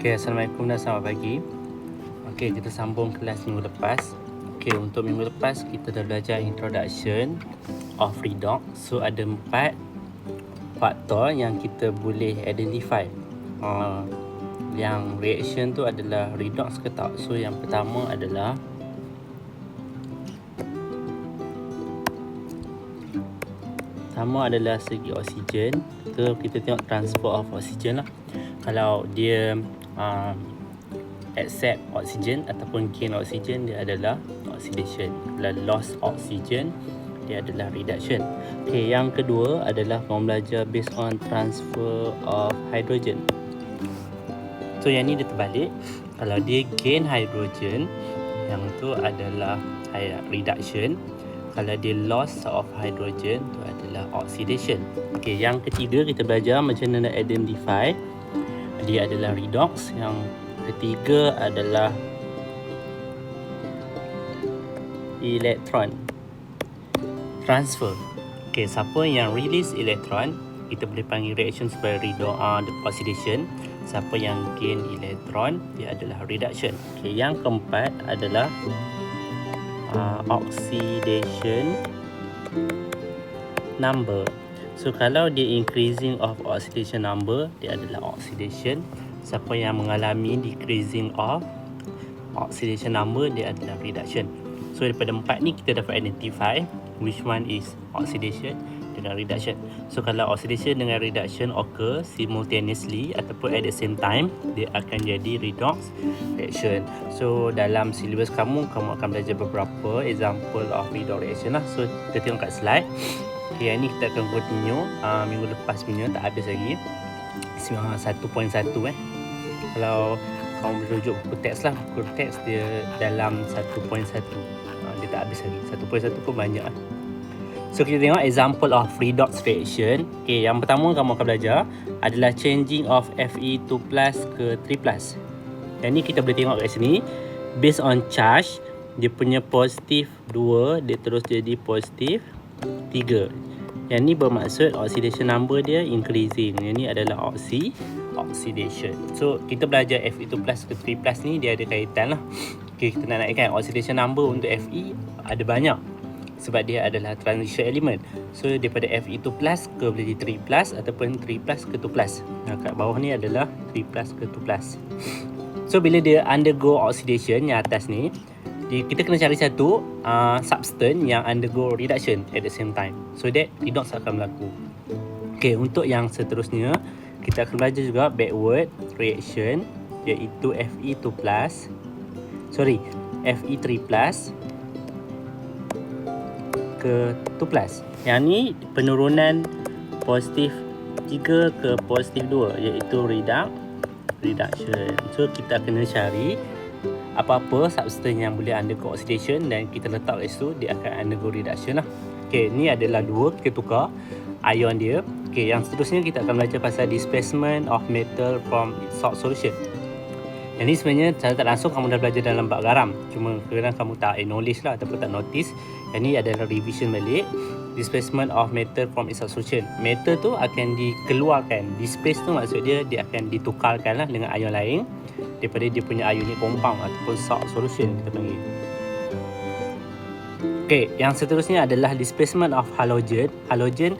Okay, Assalamualaikum dan selamat pagi. Okay, kita sambung kelas minggu lepas. Okay, untuk minggu lepas kita dah belajar introduction of redox. So ada 4 faktor yang kita boleh identify yang reaction tu adalah redox ke tak. So yang pertama adalah segi oksigen. So kita tengok transfer of oksigen lah. Kalau dia accept oksigen ataupun gain oksigen, dia adalah oxidation. Kalau loss oksigen, dia adalah reduction. Okay, yang kedua adalah kamu belajar based on transfer of hydrogen. So yang ni dia terbalik. Kalau dia gain hydrogen, yang tu adalah reduction. Kalau dia loss of hydrogen, tu adalah oxidation. Okay, yang ketiga kita belajar macam mana nak identify dia adalah redox. Yang ketiga adalah elektron transfer. Okay, siapa yang release elektron, kita boleh panggil reaction sebagai oxidation. Siapa yang gain elektron, dia adalah reduction. Okay, yang keempat adalah oxidation number. So kalau dia increasing of oxidation number, dia adalah oxidation. Siapa yang mengalami decreasing of oxidation number, dia adalah reduction. So daripada 4 ni kita dapat identify which one is oxidation dengan reduction. So kalau oxidation dengan reduction occur simultaneously ataupun at the same time, dia akan jadi redox reaction. So dalam silibus kamu akan belajar beberapa example of redox reaction lah. So kita tengok kat slide. Okay, yang ni kita akan continue minggu lepas punya, tak habis lagi 1.1 Kalau kamu merujuk buku teks lah, buku teks dia dalam 1.1, dia tak habis lagi. 1.1 pun banyak. So kita tengok example of redox reaction. Okay, yang pertama kamu akan belajar adalah changing of Fe2+ ke 3+. Yang ni kita boleh tengok kat sini, based on charge, dia punya positif 2 dia terus jadi positif 3. Yang ni bermaksud oxidation number dia increasing. Yang ni adalah oxidation. So kita belajar Fe2+ ke 3+ ni dia ada kaitan lah. Okay, kita nak naikkan oxidation number untuk Fe ada banyak sebab dia adalah transition element. So daripada Fe2+ ke boleh jadi 3+ ataupun 3+ ke 2+. Nah, kat bawah ni adalah 3+ ke 2+. So bila dia undergo oxidation yang atas ni, kita kena cari satu substance yang undergo reduction at the same time, so that redox akan berlaku. Okay, untuk yang seterusnya kita akan belajar juga backward reaction, iaitu Fe3+ ke 2+. Yang ni penurunan positif 3 ke positif 2, iaitu reduction. So kita kena cari apa-apa substance yang boleh undergo oxidation dan kita letak kat situ, dia akan undergo reduction lah. Okay, ni adalah 2, kita tukar ion dia. Okay, yang seterusnya kita akan belajar pasal displacement of metal from its salt solution. Yang ni sebenarnya secara tak langsung kamu dah belajar dalam bab garam, cuma kerana kamu tak acknowledge lah ataupun tak notice. Yang ni adalah revision balik. Displacement of metal from its salt solution. Metal tu akan dikeluarkan. Displace tu maksud dia akan ditukarkan lah dengan ion lain daripada dia punya ionic compound ataupun salt solution kita panggil. Okay, yang seterusnya adalah displacement of halogen. Halogen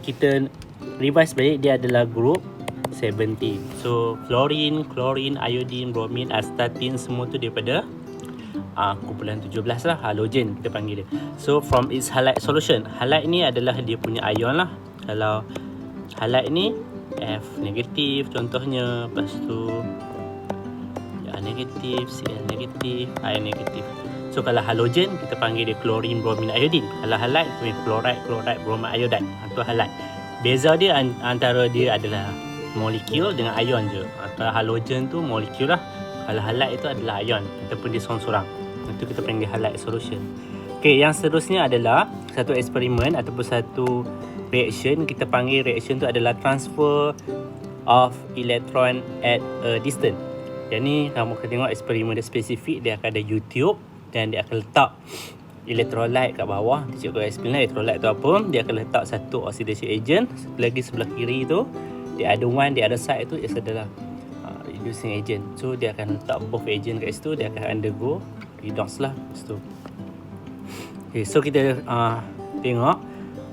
kita revise balik, dia adalah group 17. So fluorine, chlorine, iodine, bromine, astatin, semua tu daripada kumpulan 17 lah, halogen kita panggil dia. So from its halide solution, halide ni adalah dia punya ion lah. Kalau halide ni F negatif contohnya, lepas tu negatif, Cl negatif, ion negatif. So kalau halogen kita panggil dia chlorine, bromine, iodine. Kalau halide kita panggil chloride, bromide, iodide. Itu halide. Beza dia antara dia adalah molekul dengan ion je. Kalau halogen tu molekul lah, kalau halide itu adalah ion ataupun dia sorang-sorang. Itu kita panggil halide solution. Okay, yang seterusnya adalah satu eksperimen ataupun satu reaction. Kita panggil reaction tu adalah transfer of electron at a distance. Yang ni kamu akan tengok eksperimen dia spesifik, dia akan ada YouTube dan dia akan letak electrolyte kat bawah. Cikgu explain lah electrolyte tu apa. Dia akan letak satu oxidation agent, satu lagi sebelah kiri tu the other side tu is adalah reducing agent. So dia akan letak both agent kat situ, dia akan undergo redox lah situ. Okay, so kita tengok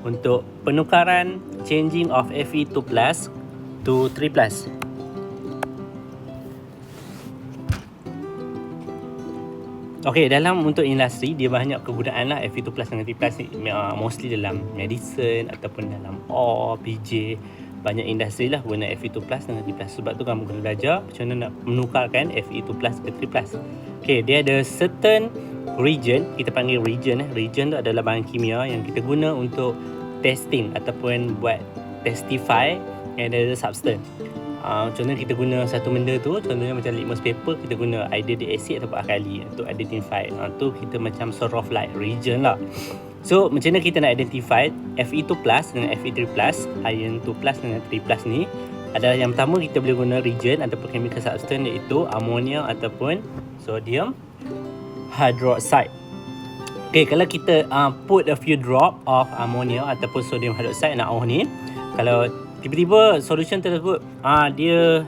untuk penukaran changing of Fe2+ to 3+. Okay, dalam untuk industri dia banyak kegunaan lah Fe2+ dengan 3+ ni, mostly dalam medicine ataupun dalam ore, PJ. Banyak industri lah guna Fe2+ dengan 3+. Sebab tu kamu kena belajar macam mana nak menukarkan Fe2+ ke 3+. Okay, dia ada certain region, kita panggil region. Region tu adalah bahan kimia yang kita guna untuk testing ataupun buat testify another substance. Contohnya kita guna satu benda tu, contohnya macam litmus paper, kita guna either the acid ataupun alkali untuk identify. Tu kita macam sort of like region lah. So macam mana kita nak identify Fe2+ dengan Fe3+, iron 2+ dengan 3+ ni adalah yang pertama kita boleh guna region ataupun chemical substance, iaitu ammonia ataupun sodium hydroxide. Okay, kalau kita put a few drop of ammonia ataupun sodium hydroxide NaOH ni, kalau tiba-tiba solution tersebut dia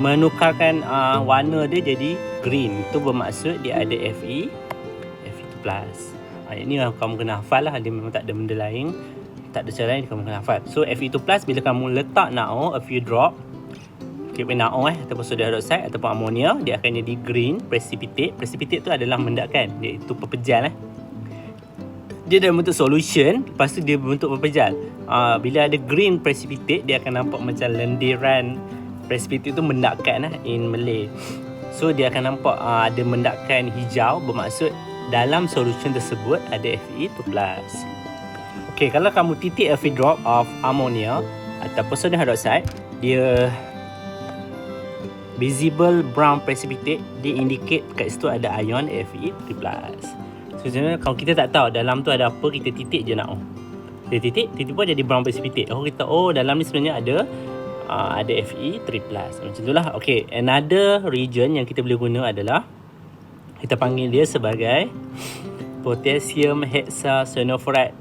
menukarkan warna dia jadi green, itu bermaksud dia ada Fe2+. Ini kamu kena hafal lah, dia memang tak ada benda lain, tak ada cara lain, kamu kena hafal. So Fe2+ bila kamu letak NaOH a few drop, NaOH ataupun sodium hydroxide ataupun ammonia, dia akan jadi green precipitate. Precipitate tu adalah mendakkan, iaitu pepejal. Dia dalam bentuk solution, lepas tu dia berbentuk pepejal. Bila ada green precipitate, dia akan nampak macam lendiran. Precipitate tu mendakkan in Malay. So dia akan nampak ada mendakkan hijau, bermaksud dalam solution tersebut ada Fe2+. Okay, kalau kamu titik a few drop of ammonia ataupun sodium hydroxide, dia visible brown precipitate, dia indicate kat situ ada ion Fe3+. So sebenarnya kalau kita tak tahu dalam tu ada apa, kita titik je NaOH. Kita titik, tiba-tiba jadi brown precipitate. Kita dalam ni sebenarnya ada Fe3+. Macam itulah. Okay, another region yang kita boleh guna adalah, kita panggil dia sebagai potassium hexacyanophrite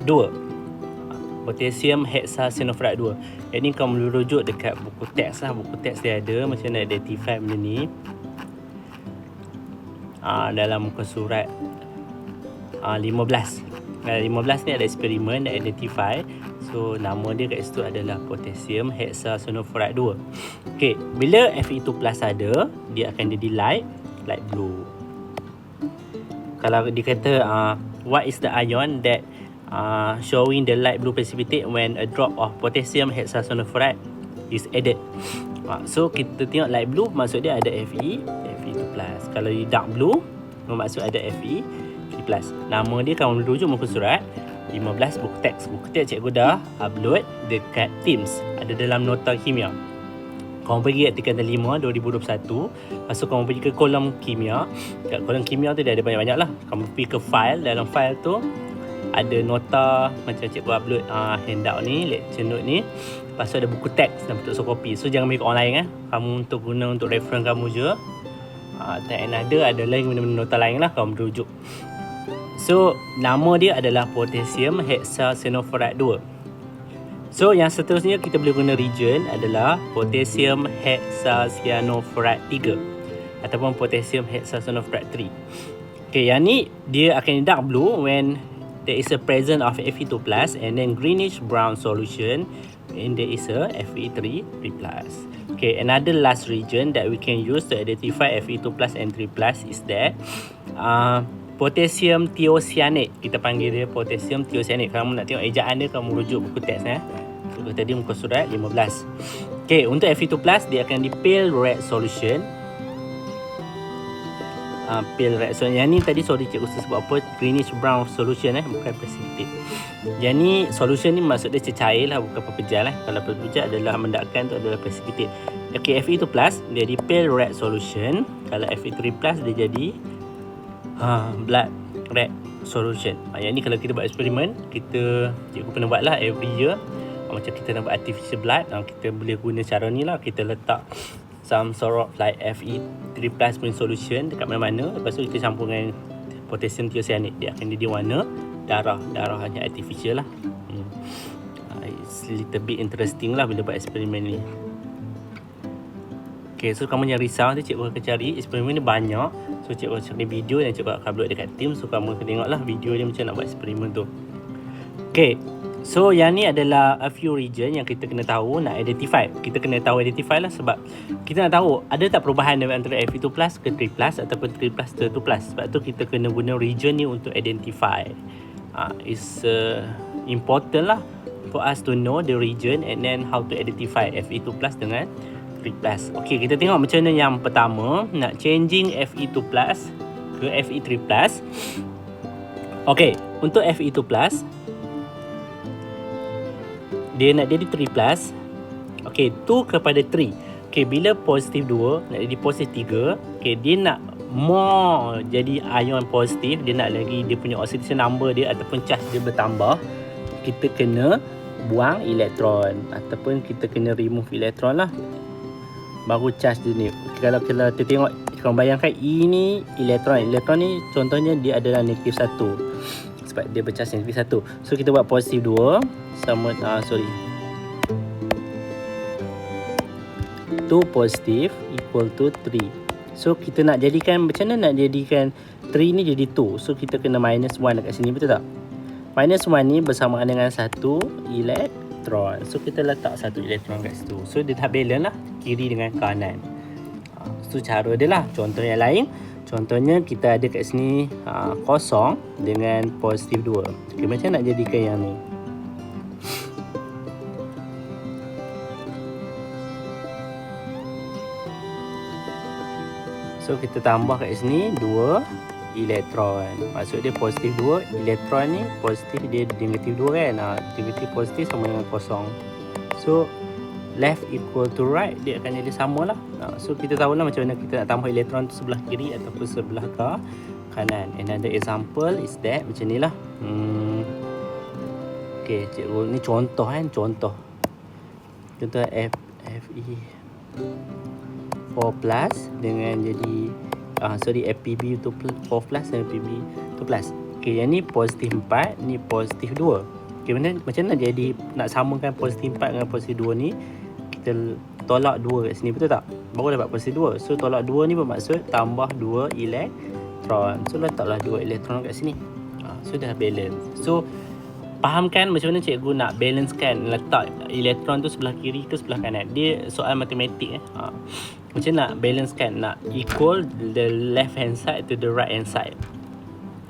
2. Potassium hexacyanophrite 2. Yang ni kamu boleh rujuk dekat buku teks lah. Buku teks dia ada macam mana identify benda ni. Dalam muka surat 15. 15 ni ada eksperimen dan identify. So nama dia kat situ adalah potassium hexacyanophrite 2. Okay, bila Fe2+ ada, dia akan jadi light blue. Kalau dia kata what is the ion that showing the light blue precipitate when a drop of potassium hexacyanophrite is added. So kita tengok light blue, maksud dia ada Fe2+. Kalau di dark blue, maksud ada Fe3+. Nama dia kamu rujuk muka surat 15 buku teks. Buku teks cikgu dah upload dekat Teams, ada dalam nota kimia. Kamu pergi artikel 5 2021. Lepas tu kamu pergi ke kolom kimia. Kat kolom kimia tu dia ada banyak-banyak lah. Kamu pergi ke file, dalam file tu ada nota macam cikgu upload handout ni, lecture note ni. Lepas tu ada buku teks dan bentuk soft copy. So jangan bagi online kamu untuk guna untuk reference kamu je. Dan ada lagi benda-benda nota lain lah kamu merujuk. So nama dia adalah potassium hexacyanophrite 2. So yang seterusnya kita boleh guna region adalah potassium hexacyanophrite 3 ataupun potassium hexacyanophrite 3. Okay, yang ni dia akan dark blue when there is a presence of Fe2+ and then greenish brown solution when there is a Fe3+. Okay, another last region that we can use to identify Fe2+ and 3+ is that potassium thiocyanate. Kita panggil dia potassium thiocyanate. Kalau kamu nak tengok ejaan dia, kamu rujuk buku teks So, tadi muka surat 15. Okay, untuk Fe2+, dia akan di pale red solution. Pale red solution. Yang ni tadi sorry cikgu sebut apa, greenish brown solution bukan precipitate. Yang ni solution ni maksud dia cecair lah, bukan pepejal Kalau pepejal adalah mendakkan, tu adalah precipitate. Okay, Fe2+ dia di pale red solution. Kalau Fe3+ dia jadi blood red solution. Yang ni kalau kita buat eksperimen, cikgu pernah buat lah every year. Macam kita nak buat artificial blood, kita boleh guna cara ni lah. Kita letak some sort of like Fe3+ punya solution dekat mana-mana. Lepas tu kita campur dengan potassium thiocyanate. Dia akan jadi warna darah hanya artificial lah. It's little bit interesting lah bila buat eksperimen ni. Okay, so kamu jangan risau, nanti cikgu akan cari eksperimen ni banyak. So cikgu akan cari video dan cikgu akan upload dekat team. So kamu akan tengok lah video dia macam nak buat eksperimen tu. Okay, so yang ni adalah a few region yang kita kena tahu, nak identify. Kita kena tahu identify lah sebab kita nak tahu ada tak perubahan antara Fe2+ ke 3+ ataupun 3+ ke 2+. Sebab tu kita kena guna region ni untuk identify. It's important lah for us to know the region and then how to identify Fe2+ dengan 3+. Okay, kita tengok macam mana yang pertama nak changing Fe2+ ke Fe3+. Okay, untuk Fe2+ dia nak jadi 3+. Okay, 2 kepada 3. Okay, bila positif 2 nak jadi positif 3. Okay, dia nak more jadi ion positif. Dia nak lagi dia punya oxidation number dia ataupun charge dia bertambah. Kita kena buang elektron ataupun kita kena remove elektron lah. Baru charge dia ni. Kalau kita tengok, korang bayangkan ini elektron. Elektron ni contohnya dia adalah negatif 1. Sebab dia bercharge negatif 1. So kita buat positif 2 sama 2 positif equal to 3. So kita nak jadikan, macam mana nak jadikan 3 ni jadi 2? So kita kena minus 1 dekat sini, betul tak? Minus 1 ni bersamaan dengan 1 elektron. So kita letak 1 elektron kat situ. So dia tak balance lah kiri dengan kanan. So cara dia lah. Contoh yang lain, contohnya kita ada kat sini kosong dengan positif 2. Okay, macam nak jadikan yang ni? So kita tambah kat sini 2 elektron. Maksud dia positif 2, elektron ni positif dia negatif 2 kan. Negatif positif sama dengan kosong. So left equal to right, dia akan jadi sama lah. So kita tahulah macam mana kita nak tambah elektron tu sebelah kiri ataupun sebelah kanan. Another example is that macam ni lah. Okay, cikgu ni contoh kan, contoh Fe 4+ dengan jadi Fpb tu 4+ dan Fpb 2+. Okay, yang ni positif 4, ni positif 2. Okay, macam mana jadi nak samakan positif 4 dengan positif 2 ni? Kita tolak 2 kat sini, betul tak? Baru dapat positif 2. So tolak 2 ni bermaksud tambah 2 elektron. So letaklah 2 elektron kat sini. So dah balance. So fahamkan macam mana cikgu nak balancekan letak elektron tu sebelah kiri ke sebelah kanan. Dia soal matematik macam nak balancekan, nak equal the left hand side to the right hand side.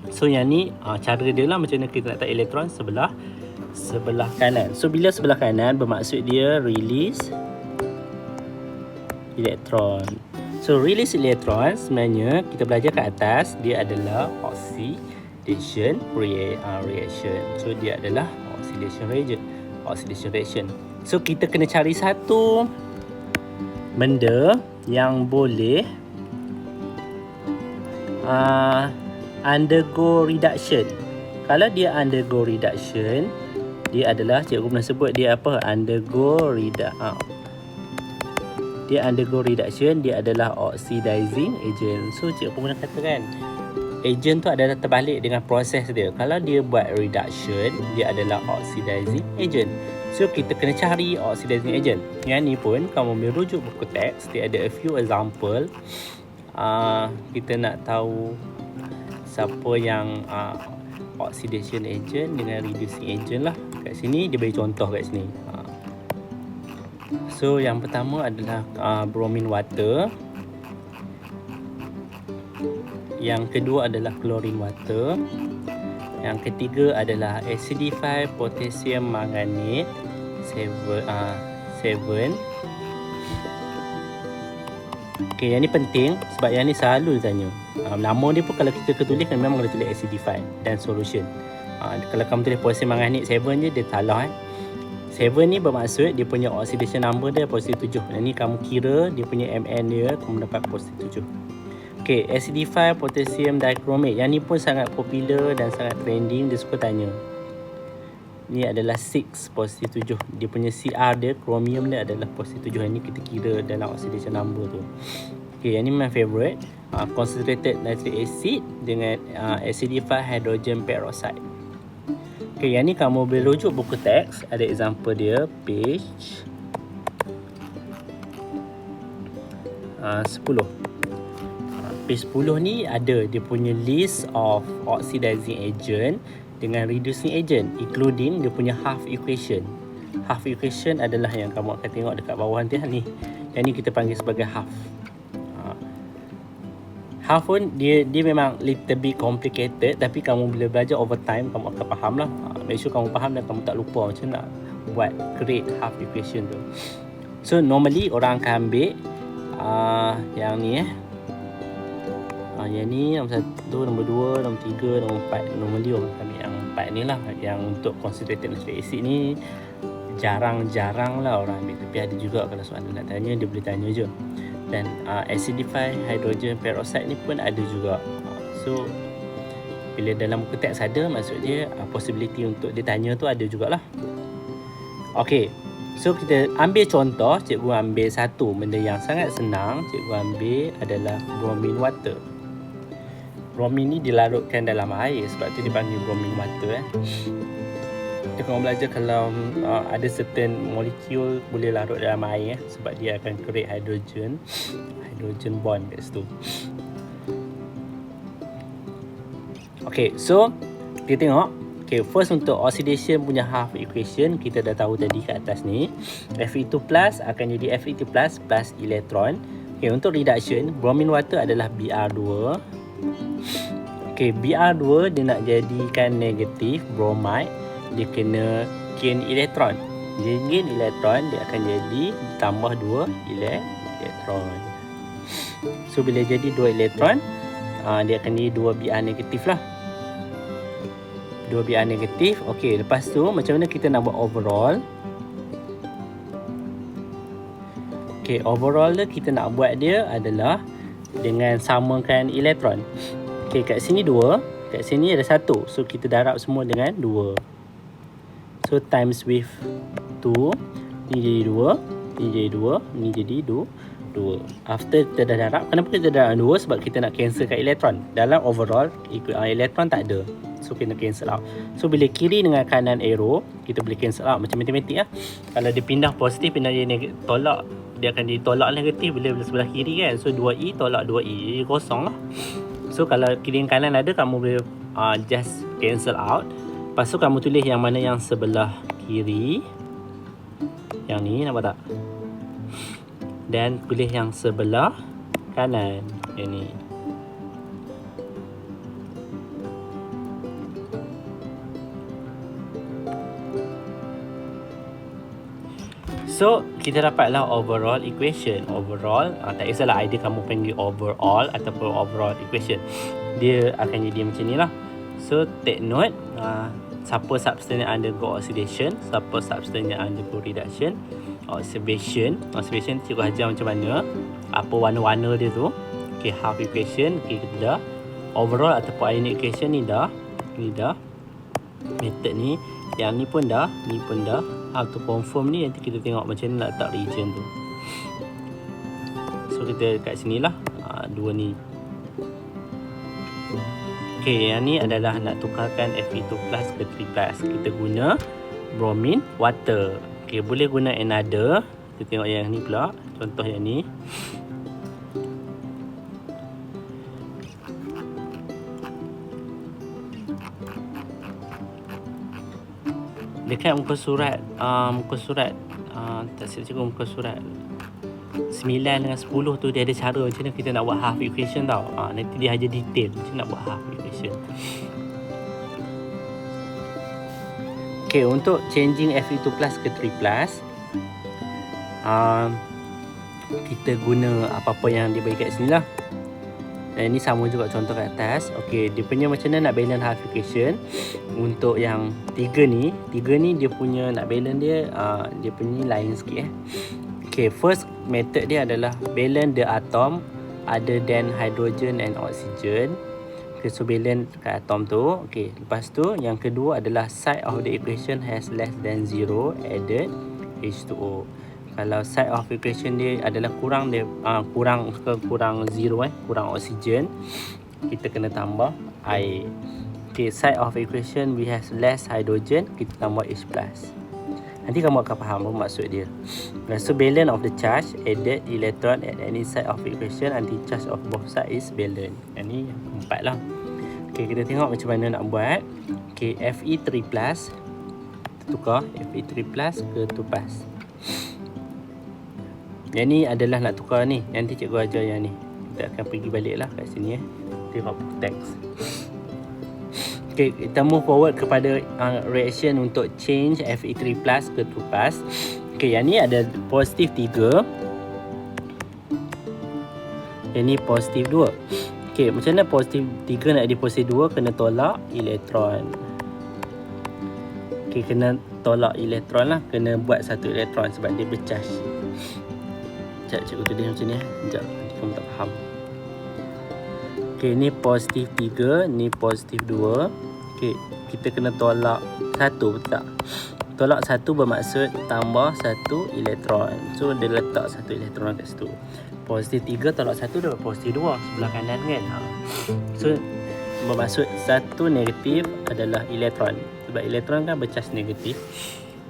So yang ni cara dia lah macam mana kita nak letak elektron sebelah kanan. So bila sebelah kanan bermaksud dia release elektron. So release elektron sebenarnya kita belajar kat atas dia adalah oxidation reaction. So dia adalah oxidation reaction. So kita kena cari satu benda yang boleh undergo reduction. Kalau dia undergo reduction, dia adalah, cikgu pernah sebut dia apa? Dia undergo reduction, dia adalah oxidizing agent. So cikgu pernah katakan agent tu adalah terbalik dengan proses dia. Kalau dia buat reduction, dia adalah oxidizing agent. So kita kena cari oxidizing agent. Yang ni pun kamu merujuk buku teks, dia ada a few example. Kita nak tahu siapa yang oxidation agent dengan reducing agent lah. Kat sini dia bagi contoh kat sini. So yang pertama adalah bromine water. Yang kedua adalah chlorine water. Yang ketiga adalah acidified potassium manganate 7. Okay, yang ni penting sebab yang ni selalu ditanya. Nama dia pun kalau kita tulis memang kena tulis acidified dan solution. Kalau kamu tulis potassium manganate 7 je, dia salah 7 ni bermaksud dia punya oxidation number dia positif 7. Yang ni kamu kira dia punya Mn dia, kamu dapat positif 7. Okay, acidified potassium dichromate. Yang ni pun sangat popular dan sangat trending, dia suka tanya. Ni adalah 6 positif 7. Dia punya Cr dia, chromium dia adalah positif 7. Yang ni kita kira dalam oxidation number tu. Okay, yang ni my favorite. concentrated nitric acid dengan acidified hydrogen peroxide. Okay, yang ni kamu boleh rujuk buku teks. Ada example dia, page 10. Page 10 ni ada dia punya list of oxidizing agent dengan reducing agent, including dia punya half equation. Half equation adalah yang kamu akan tengok dekat bawah nanti ni. Yang ni kita panggil sebagai half. Half pun dia memang little bit complicated, tapi kamu bila belajar over time kamu akan faham lah. Make sure kamu faham dan kamu tak lupa macam nak buat create half equation tu. So normally orang akan ambil yang ni yang ni nombor 1, nombor 2, nombor 3, nombor 4. Normally orang akan ambil yang 4 ni lah. Yang untuk concentrated nitric acid ni jarang-jarang lah orang ambil. Tapi ada juga kalau soalan nak tanya, dia boleh tanya je. Dan acidified hydrogen peroxide ni pun ada juga. So bila dalam buku teks ada, maksud dia possibility untuk dia tanya tu ada jugalah. Okay, so kita ambil contoh. Cikgu ambil satu benda yang sangat senang. Cikgu ambil adalah bromine water. Bromine ni dilarutkan dalam air, sebab tu dipanggil bromine water. Kita akan belajar kalau ada certain molekul boleh larut dalam air sebab dia akan create hydrogen bond kat situ. Okay, so kita tengok. Okay, first untuk oxidation punya half equation kita dah tahu tadi kat atas ni. Fe2 plus akan jadi Fe2 plus plus elektron. Okay, untuk reduction bromine water adalah Br2. Okay, Br2 dia nak jadikan negatif bromide, dia kena gain elektron. Dia gain elektron, dia akan jadi tambah 2 elektron. So bila jadi 2 elektron, dia akan jadi 2 Br negatif lah. 2 Br negatif. Okey, lepas tu macam mana kita nak buat overall? Okey, overall kita nak buat dia adalah dengan samakan elektron. Okey, kat sini 2, kat sini ada 1. So kita darab semua dengan 2. So times with 2, ni jadi 2, ni jadi 2, ni jadi 2. After kita dah darab, kenapa kita darab 2? Sebab kita nak cancelkan elektron. Dalam overall, elektron tak ada. So kena cancel out. So bila kiri dengan kanan arrow, kita boleh cancel out macam matematik lah. Kalau dia pindah positif, pindah dia tolak, dia akan ditolak negatif bila sebelah kiri kan. So 2i tolak 2i, jadi kosong lah. So kalau kiri dan kanan ada, kamu boleh just cancel out. Lepas tu kamu tulis yang mana yang sebelah kiri. Yang ni nampak tak? Dan pilih yang sebelah kanan. Yang ni. So kita dapatlah overall equation. Overall, tak kisahlah idea kamu panggil overall ataupun overall equation, dia akan jadi macam ni lah. So take note, siapa substance yang undergo oxidation, siapa substance yang undergo reduction. Observation cikgu ajar macam mana, apa warna-warna dia tu. Okay, half equation, okay, kita dah. Overall ataupun ionic equation ni dah. Method ni, yang ni pun dah, ni pun dah. How to confirm ni nanti kita tengok macam mana nak letak region tu. So kita kat sini lah, dua ni. Okay, yang ni adalah nak tukarkan Fe2 plus ke 3 plus. Kita guna bromine water. Okay, boleh guna another. Kita tengok yang ni pula. Contoh yang ni. Dekat muka surat tak silap cikgu, muka surat 9 dengan 10 tu dia ada cara macam mana kita nak buat half equation tau. Nanti dia ajar detail macam nak buat half equation. Okay, untuk changing Fe2 plus ke 3 plus, kita guna apa-apa yang dia bagi kat sini lah. Dan ini sama juga contoh kat atas. Okay, dia punya macam mana nak balance half equation. Untuk yang 3 ni dia punya nak balance dia, dia punya lain sikit Okay, first method dia adalah balance the atom other than hydrogen and oxygen. Okay, so balance kat atom tu. Okay, lepas tu yang kedua adalah side of the equation has less than 0 added H2O. Kalau side of equation dia adalah kurang zero, kurang oksigen, kita kena tambah air. Okay, side of equation we have less hydrogen, kita tambah H+. Nanti kamu akan faham apa maksud dia. So balance of the charge, added electron at any side of equation until charge of both side is balance. Ini yang keempat lah. Okay, kita tengok macam mana nak buat. Okay, Fe3+, kita tukar Fe3+ ke 2+. Yang ni adalah nak tukar ni. Nanti cikgu ajar yang ni. Kita akan pergi balik lah kat sini. Tengok teks. Okay, kita move forward kepada reaction untuk change Fe3+ ke 2+. Okay, yang ni ada positif 3. Yang ni positif 2. Okay, macam mana positif 3 nak jadi positif 2? Kena tolak elektron. Okay, kena tolak elektron lah. Kena buat satu elektron sebab dia bercharge. Sekejap cikgu tulis macam ni. Sekejap, nanti kamu tak faham. Okay, ni positif 3, ni positif 2. Okay, kita kena tolak 1, betul tak? Tolak 1 bermaksud tambah 1 elektron. So, dia letak 1 elektron kat situ. Positif 3 tolak 1 dapat positif 2 sebelah kanan kan. So, bermaksud 1 negatif adalah elektron. Sebab elektron kan bercharge negatif.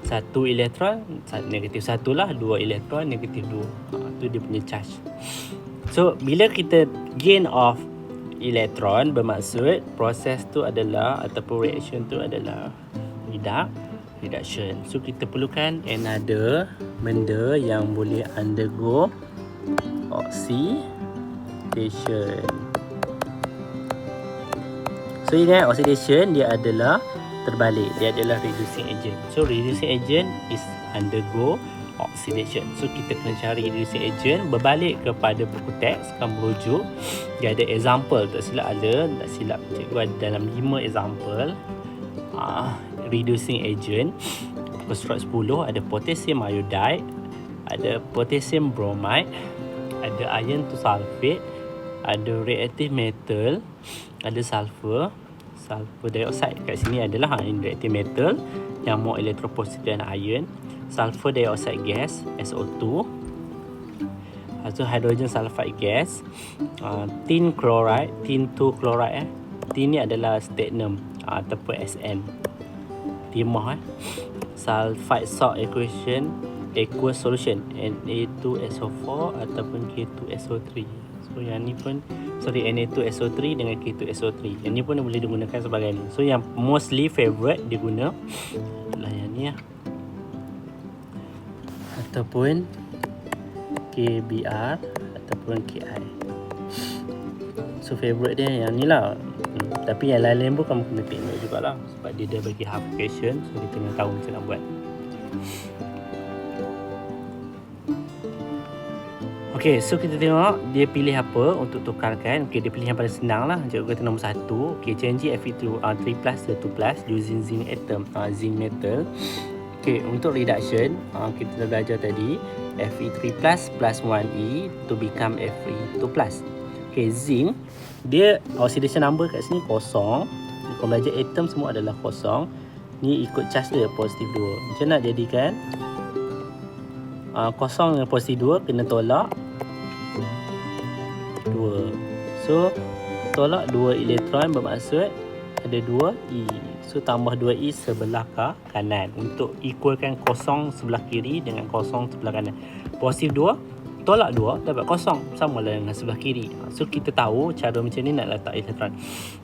1 elektron, negatif 1 lah. 2 elektron, negatif 2. Itu dia punya charge. So, bila kita gain of elektron, bermaksud proses tu adalah, ataupun reaction tu adalah reduction. So, kita perlukan another benda yang boleh undergo oxidation. So, ingat oxidation dia adalah terbalik. Dia adalah reducing agent. So, reducing agent is undergo oxidation. So, kita kena cari reducing agent. Berbalik kepada buku teks, kamu rujuk. Dia ada example. Tak silap cikgu ada dalam 5 example. Reducing agent. Muka surat 10 ada potassium iodide, ada potassium bromide, ada iron to sulfate, ada reactive metal, ada sulfur dioxide. Kat sini adalah reactive metal yang more electropositive dan iron. Sulfur dioxide gas SO2, atau hydrogen sulfide gas, tin chloride, tin 2 chloride. Tin ni adalah stannum ataupun SN, timah. Sulfide salt equation aqueous solution, Na2SO4 ataupun K2SO3. So yang ni pun Na2SO3 dengan K2SO3. Yang ni pun boleh digunakan sebagai ni. So yang mostly favorite diguna adalah yang ni lah, ataupun KBr ataupun KI. So favorite dia yang ni lah. Tapi yang lain-lain pun kamu kena tengok jugalah, sebab dia dah bagi half question. So kita kena tahu macam nak buat. Okay, so kita tengok dia pilih apa untuk tukarkan. Okay, dia pilih yang paling senang lah. Cikgu kata nombor 1. Okay, changing Fe3+ to 2+ using zinc atom, zinc metal. Okay, untuk reduction, kita dah belajar tadi, Fe3+ plus 1E to become Fe2+. Okay, zinc, dia oxidation number kat sini kosong. Kau belajar atom semua adalah kosong. Ni ikut charge dia, positif 2. Macam nak jadikan kosong dengan positif 2 kena tolak 2. So tolak 2 elektron bermaksud ada 2E. So tambah 2E sebelah kanan untuk equalkan kosong sebelah kiri dengan kosong sebelah kanan. Positif 2 tolak 2 dapat kosong, sama lah dengan sebelah kiri. So kita tahu cara macam ni nak letak elektron.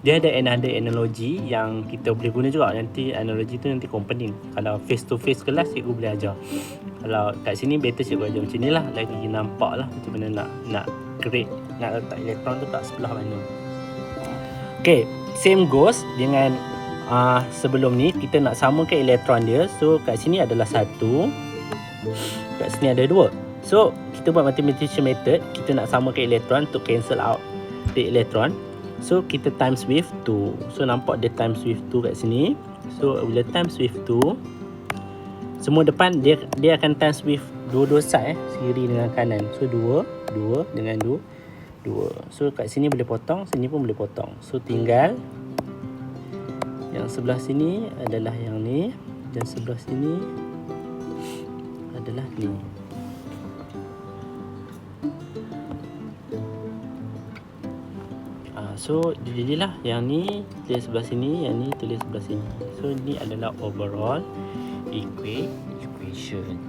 Dia ada another analogy yang kita boleh guna juga. Nanti analogy tu nanti compounding. Kalau face to face kelas cikgu boleh ajar. Kalau kat sini better cikgu ajar macam ni lah, lagi nampak lah macam mana nak create, nak letak elektron tu kat sebelah mana. Okay, same goes dengan sebelum ni. Kita nak samakan elektron dia. So kat sini adalah 1, kat sini ada 2. So kita buat mathematician method. Kita nak samakan elektron to cancel out the electron. So kita times with 2. So nampak dia times with 2 kat sini. So bila times with 2, semua depan dia akan times with dua-dua side, kiri dengan kanan. So 2 dengan 2. So kat sini boleh potong, sini pun boleh potong. So tinggal yang sebelah sini adalah yang ni, dan sebelah sini adalah ni. So jadilah yang ni tulis sebelah sini, yang ni tulis sebelah sini. So ni adalah overall equation.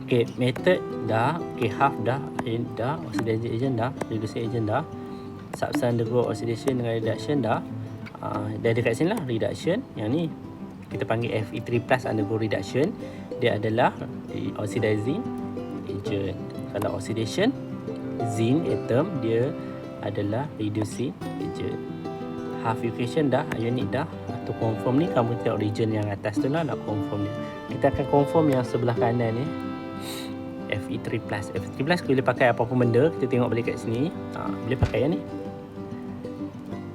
Okay, method dah, okay, half dah, oxidation agent dah, reducing agent dah, substance undergo oxidation dengan reduction dah. Dah dekat sini lah reduction. Yang ni kita panggil Fe3+ undergo reduction. Dia adalah oxidizing agent. Kalau oxidation, zinc atom dia adalah reducing agent. Half equation dah, ionic dah. Atau confirm ni kamu tengok region yang atas tu lah nak confirm dia. Kita akan confirm yang sebelah kanan ni. Fe3+. Fe3+ boleh pakai apa-apa benda. Kita tengok balik kat sini. Boleh pakai yang ni.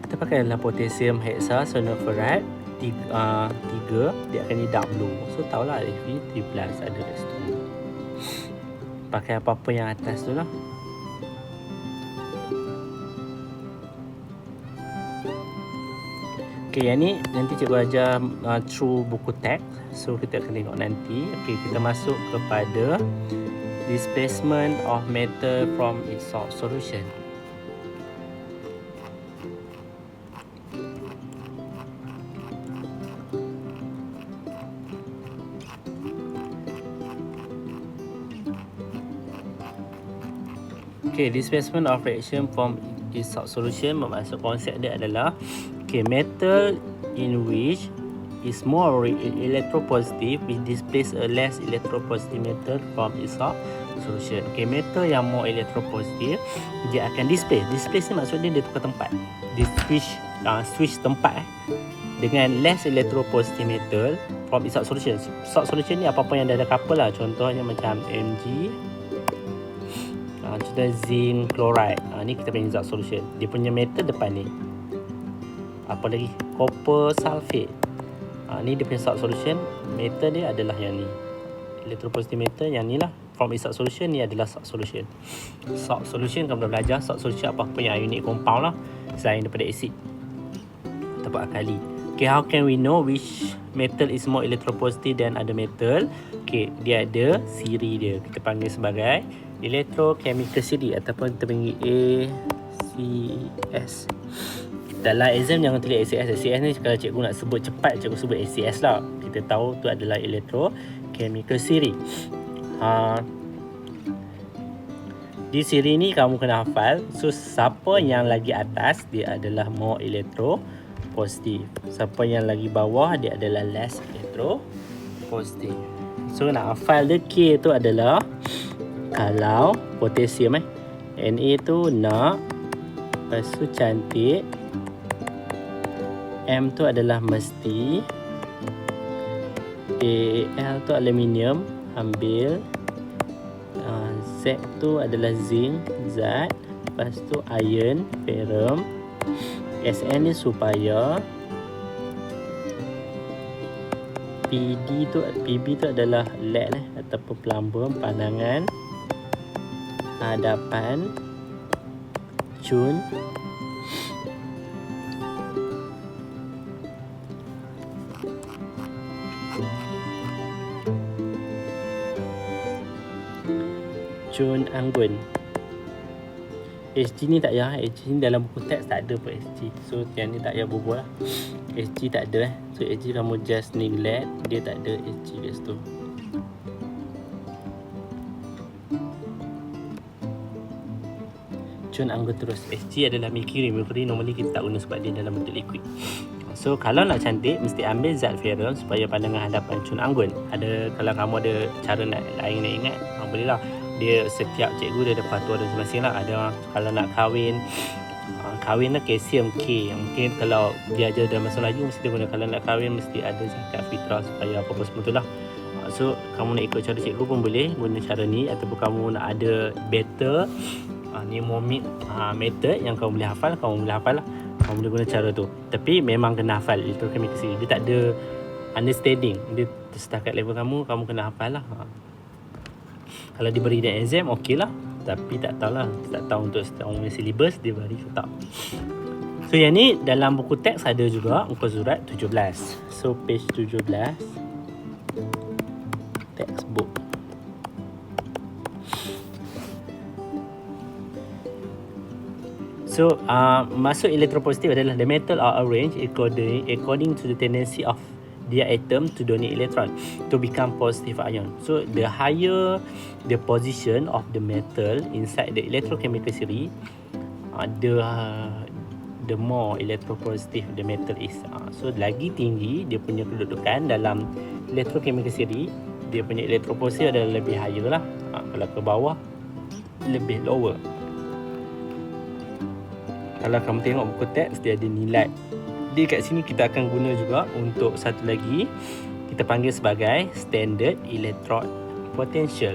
Kita pakai adalah potassium hexasulfuride 3. Dia akan jadi dark blue. So tahulah Fe3+ ada kat situ. Pakai apa-apa yang atas tu lah. Okay, yang ni nanti cikgu ajar through buku teks. So kita akan tengok nanti. Okay, kita masuk kepada displacement of metal from its solution. Okay, displacement of reaction from its solution bermaksud konsep dia adalah metal in which is more electropositive will displace a less electropositive metal from its solution. Metal yang more electropositive dia akan displace. Displace ni maksudnya dia tukar tempat. Dia switch tempat dengan less electropositive metal from its solution. Solution ni apa-apa yang dah ada couple lah. Contohnya macam Mg, contoh zinc chloride. Ni kita punya solution. Dia punya metal depan ni. Apa lagi? Copper sulfate. Ni dia punya solution. Metal dia adalah yang ni. Electropositive metal yang ni lah. From its solution ni adalah solution. Solution kamu dah belajar. Solution apa-apa yang ionic compound lah. Selain daripada acid ataupun alkali. Okay, how can we know which metal is more electropositive than other metal? Okay, dia ada siri dia. Kita panggil sebagai electrochemical series ataupun kita panggil ACS. Dalam exam jangan tulis ACS. ACS ni kalau cikgu nak sebut cepat, cikgu sebut ACS lah. Kita tahu tu adalah electrochemical series. Di siri ni kamu kena hafal. So siapa yang lagi atas dia adalah more electropositive. Siapa yang lagi bawah dia adalah less electropositive. So nak hafal dia, K tu adalah kalau potassium Na tu nak, lepas tu cantik, M tu adalah mesti, Al tu aluminium, ambil, Z tu adalah zinc, zat, lepas tu iron, ferrum, Sn ni supaya, Pb tu adalah lead ataupun plumber, pandangan, hadapan, cun, cun anggun. Hg ni tak payah. Hg ni dalam buku teks tak ada pun Hg. So yang ni tak payah berbual lah. Hg tak ada So Hg kamu just neglect. Dia tak ada Hg kat situ. Cun anggun terus. Hg adalah mercury. Mercury normally kita tak guna sebab dia dalam bentuk liquid. So kalau nak cantik mesti ambil zat ferrum supaya pandangan hadapan cun anggun. Kalau kamu ada cara nak lain nak ingat, boleh lah. Dia setiap cikgu dia ada patuan dia masing-masing lah. Ada kalau nak kahwin lah kalsium K. Mungkin kalau dia ajar dalam bahasa Melayu mesti dia guna. Kalau nak kahwin mesti ada zakat fitrah supaya apa-apa semua tu lah. So kamu nak ikut cara cikgu pun boleh guna cara ni. Ataupun kamu nak ada better mnemonic method yang kamu boleh hafal, kamu boleh hafal lah. Kamu boleh guna cara tu. Tapi memang kena hafal electrochemical series. Dia tak ada understanding. Dia setakat level kamu kena hafal lah. Kalau diberi dalam exam, okey lah. Tapi tak tahulah. Tak tahu untuk setahun punya syllabus dia beri ke tak. So yang ni dalam buku teks ada juga muka surat 17. So page 17 textbook. So masuk elektropositif adalah the metal are arranged according to the tendency of their atom to donate electron to become positive ion. So the higher the position of the metal inside the electrochemical series, the more electropositive the metal is. So lagi tinggi dia punya kedudukan dalam electrochemical series, dia punya elektropositif adalah lebih higher lah. Kalau ke bawah lebih lower. Kalau kamu tengok buku teks, dia ada nilai. Dia kat sini kita akan guna juga untuk satu lagi, kita panggil sebagai standard electrode potential.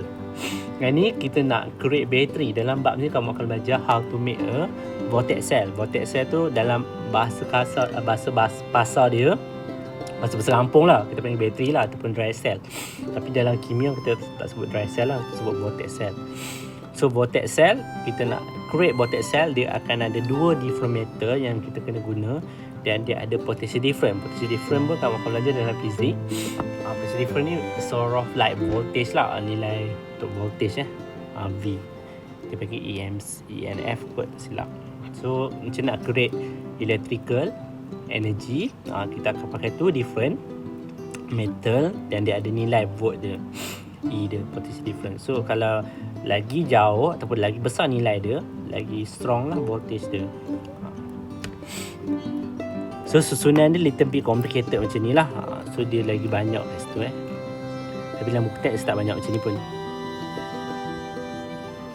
Yang ni kita nak create battery. Dalam bab ni kamu akan belajar how to make a vortex cell. Vortex cell tu dalam bahasa kasar, bahasa pasar dia, bahasa Lampung lah, kita panggil battery lah ataupun dry cell. Tapi dalam kimia kita tak sebut dry cell lah, kita sebut vortex cell. So vortex cell, kita nak create vortex cell, dia akan ada dua different metal yang kita kena guna, dan dia ada potential difference. Potential difference pun kamu akan belajar dalam fizik. Potential difference ni sort of like voltage lah, nilai untuk voltage V. Dia panggil EMF kot, silap. So macam nak create electrical energy, kita akan pakai two different metal dan dia ada nilai volt dia, E dia, potential difference. So kalau lagi jauh ataupun lagi besar nilai dia, lagi strong lah voltage dia. So susunan dia little bit complicated macam ni lah. So dia lagi banyak kat situ Tapi dalam buku teks tak banyak macam ni pun.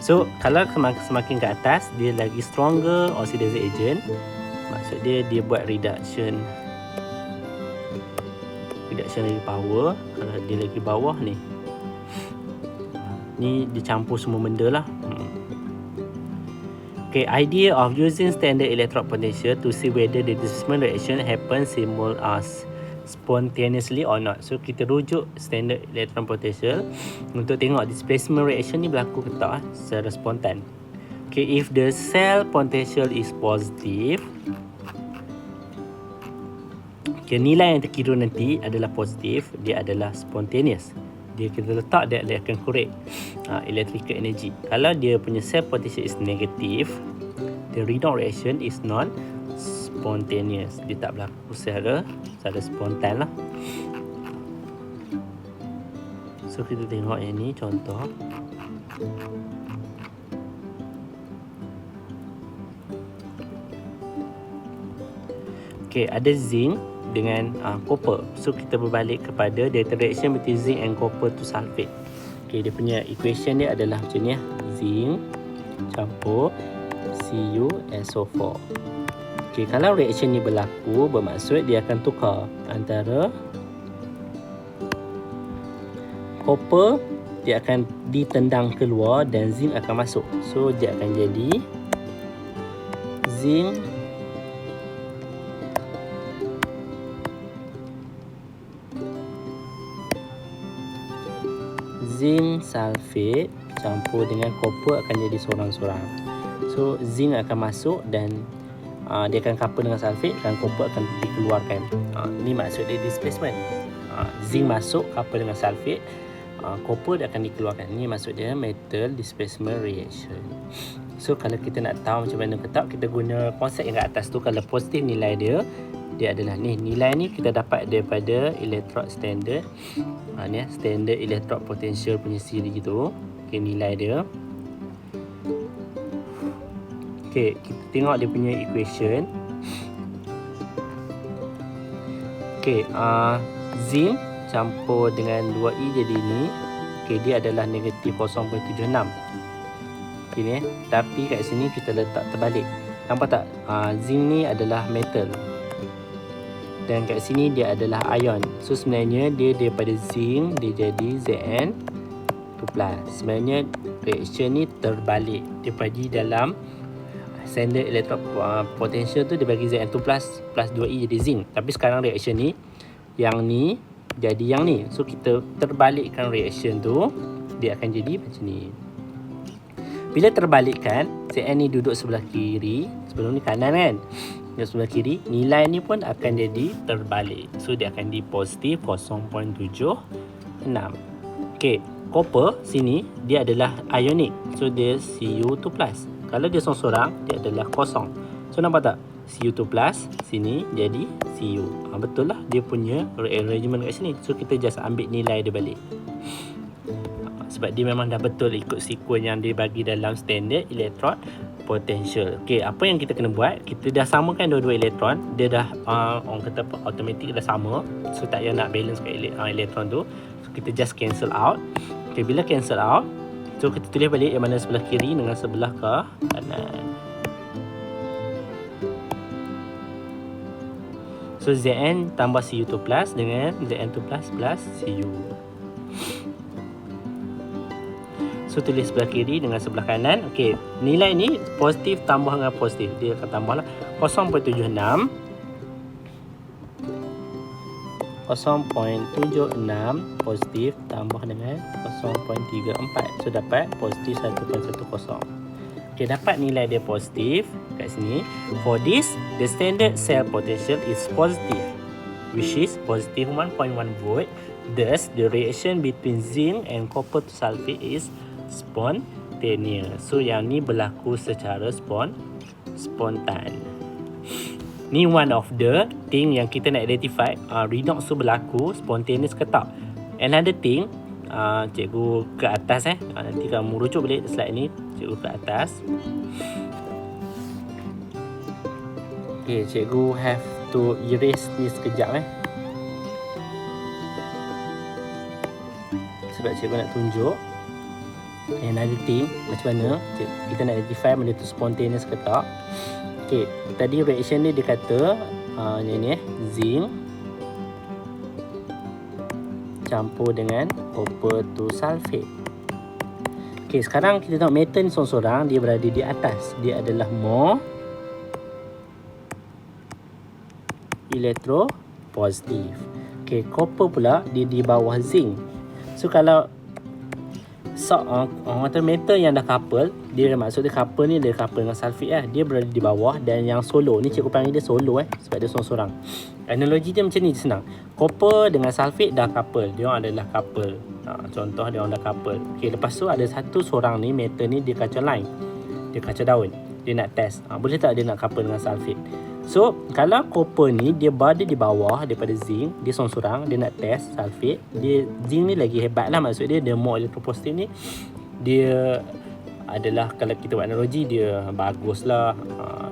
So kalau semakin ke atas, dia lagi stronger oxidizer agent. Maksud dia buat reduction lagi power. Kalau dia lagi bawah ni dia campur semua benda lah. Okay, idea of using standard electrode potential to see whether the displacement reaction happens spontaneously or not. So kita rujuk standard electron potential untuk tengok displacement reaction ni berlaku ke tak secara spontan. Okay, if the cell potential is positive, okay, nilai yang terkira nanti adalah positif, dia adalah spontaneous. Dia kita letak dia akan create electrical energy. Kalau dia punya cell potential is negative, the redox reaction is not spontaneous. Dia tak berlaku secara spontan lah. So kita tengok yang ni contoh. Okay, ada zinc dengan copper. So kita berbalik kepada the reaction between zinc and copper to sulfate. Okay, dia punya equation dia adalah macam ni zinc campur CuSO4. Okay, kalau reaction ni berlaku, bermaksud dia akan tukar antara copper, dia akan ditendang keluar dan zinc akan masuk. So dia akan jadi zinc sulfate campur dengan copper akan jadi sorang-sorang. So zinc akan masuk dan dia akan couple dengan sulfate dan copper akan dikeluarkan. Ni maksud dia displacement. Zinc masuk couple dengan sulfate, copper dia akan dikeluarkan. Ni maksud dia metal displacement reaction. So kalau kita nak tahu macam mana ke tak, kita guna konsep yang kat atas tu. Kalau positif nilai dia adalah ni. Nilai ni kita dapat daripada electrode standard. Ni standard electrode potential punya siri gitu. Okay, nilai dia. Okay, kita tengok dia punya equation. Okay, zinc campur dengan 2E jadi ni. Okay, dia adalah negatif 0.76. Okay ni. Tapi kat sini kita letak terbalik. Nampak tak? Zinc ni adalah metal. Dan kat sini dia adalah ion. So sebenarnya dia daripada zinc dia jadi Zn2+. Sebenarnya reaction ni terbalik. Dia bagi dalam standard electrode potential tu dia bagi Zn2+ plus 2E jadi zinc. Tapi sekarang reaction ni, yang ni jadi yang ni. So kita terbalikkan reaction tu, dia akan jadi macam ni. Bila terbalikkan, Zn ni duduk sebelah kiri, sebelum ni kanan kan, di sebelah kiri, nilai ni pun akan jadi terbalik. So dia akan di positif 0.76. Okay, copper sini dia adalah ionic. So dia Cu2+. Kalau dia seorang-seorang, dia adalah kosong. So nampak tak? Cu2 plus sini jadi Cu. Betul lah dia punya arrangement kat sini. So kita just ambil nilai dia balik. Sebab dia memang dah betul ikut sequence yang dia bagi dalam standard electron potential. Okey, apa yang kita kena buat? Kita dah samakan dua-dua elektron. Dia dah orang kata apa, automatic dah sama. So tak payah nak balance kat elektron tu. So kita just cancel out. Okey, bila cancel out, so kita tulis balik yang mana sebelah kiri dengan sebelah ke kanan. So Zn tambah Cu2 plus dengan Zn2 plus plus Cu. So tulis sebelah kiri dengan sebelah kanan. Okey, nilai ni positif tambah dengan positif. Dia akan tambah lah 0.76 positif tambah dengan 0.34. So dapat positif 1.10. Okey, dapat nilai dia positif kat sini. For this, the standard cell potential is positive, which is positive 1.1 volt. Thus, the reaction between zinc and copper to sulfate is spontaneous. So yang ni berlaku secara spontan. Ni one of the thing yang kita nak identify, redox tu berlaku spontaneous ke tak. Another thing, cikgu ke atas nanti kamu rujuk balik slide ni, cikgu ke atas. Okay, cikgu have to erase ni sekejap sebab cikgu nak tunjuk another thing macam mana kita nak identify benda tu spontaneous ke tak. Okay, tadi reaction ni dia kata ni zinc campur dengan copper to sulfate. Okay, sekarang kita tengok metal ni seorang-seorang, dia berada di atas. Dia adalah more electropositive. Okay, copper pula dia di bawah zinc. So kalau orang kata metal yang dah couple, dia maksud dia couple ni dia couple dengan sulfate dia berada di bawah, dan yang solo ni cikgu panggil dia solo sebab dia seorang-seorang. Analogi dia macam ni senang. Copper dengan sulfate dah couple, dia orang adalah couple. Contoh dia orang dah couple. Okey, lepas tu ada satu seorang ni metal ni dia kacau line, dia kacau daun, dia nak test boleh tak dia nak couple dengan sulfate. So kalau copper ni dia berada di bawah daripada zinc, dia seorang-seorang, dia nak test sulfate. Zinc ni lagi hebat lah, maksud dia more electropositive ni, dia adalah, kalau kita buat analogi, dia bagus lah,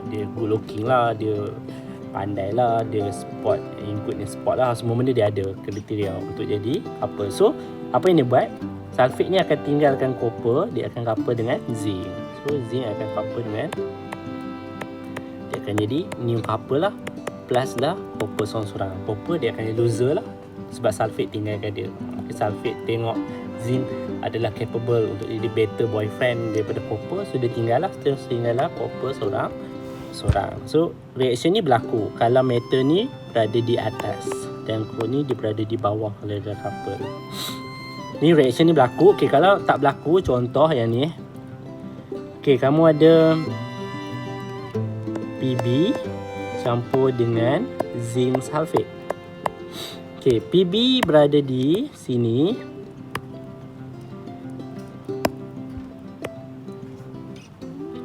dia good looking lah, dia pandai lah, dia sport, include ni sport lah, semua benda dia ada kriteria untuk jadi couple. So apa yang dia buat, sulfate ni akan tinggalkan copper, dia akan couple dengan zinc. So zinc akan couple dengan, dia akan jadi new couple lah, plus lah copper seorang-seorang. Copper dia akan jadi loser lah sebab sulfate tinggalkan dia. Sulfate tengok zinc adalah capable untuk jadi better boyfriend daripada copper, so dia tinggal lah copper seorang. So reaction ni berlaku kalau metal ni berada di atas dan copper ni dia berada di bawah kalau dia couple. Ni reaction ni berlaku. Okay, kalau tak berlaku, contoh yang ni. Okay, kamu ada Pb campur dengan zinc sulfate. Okay, Pb berada di sini,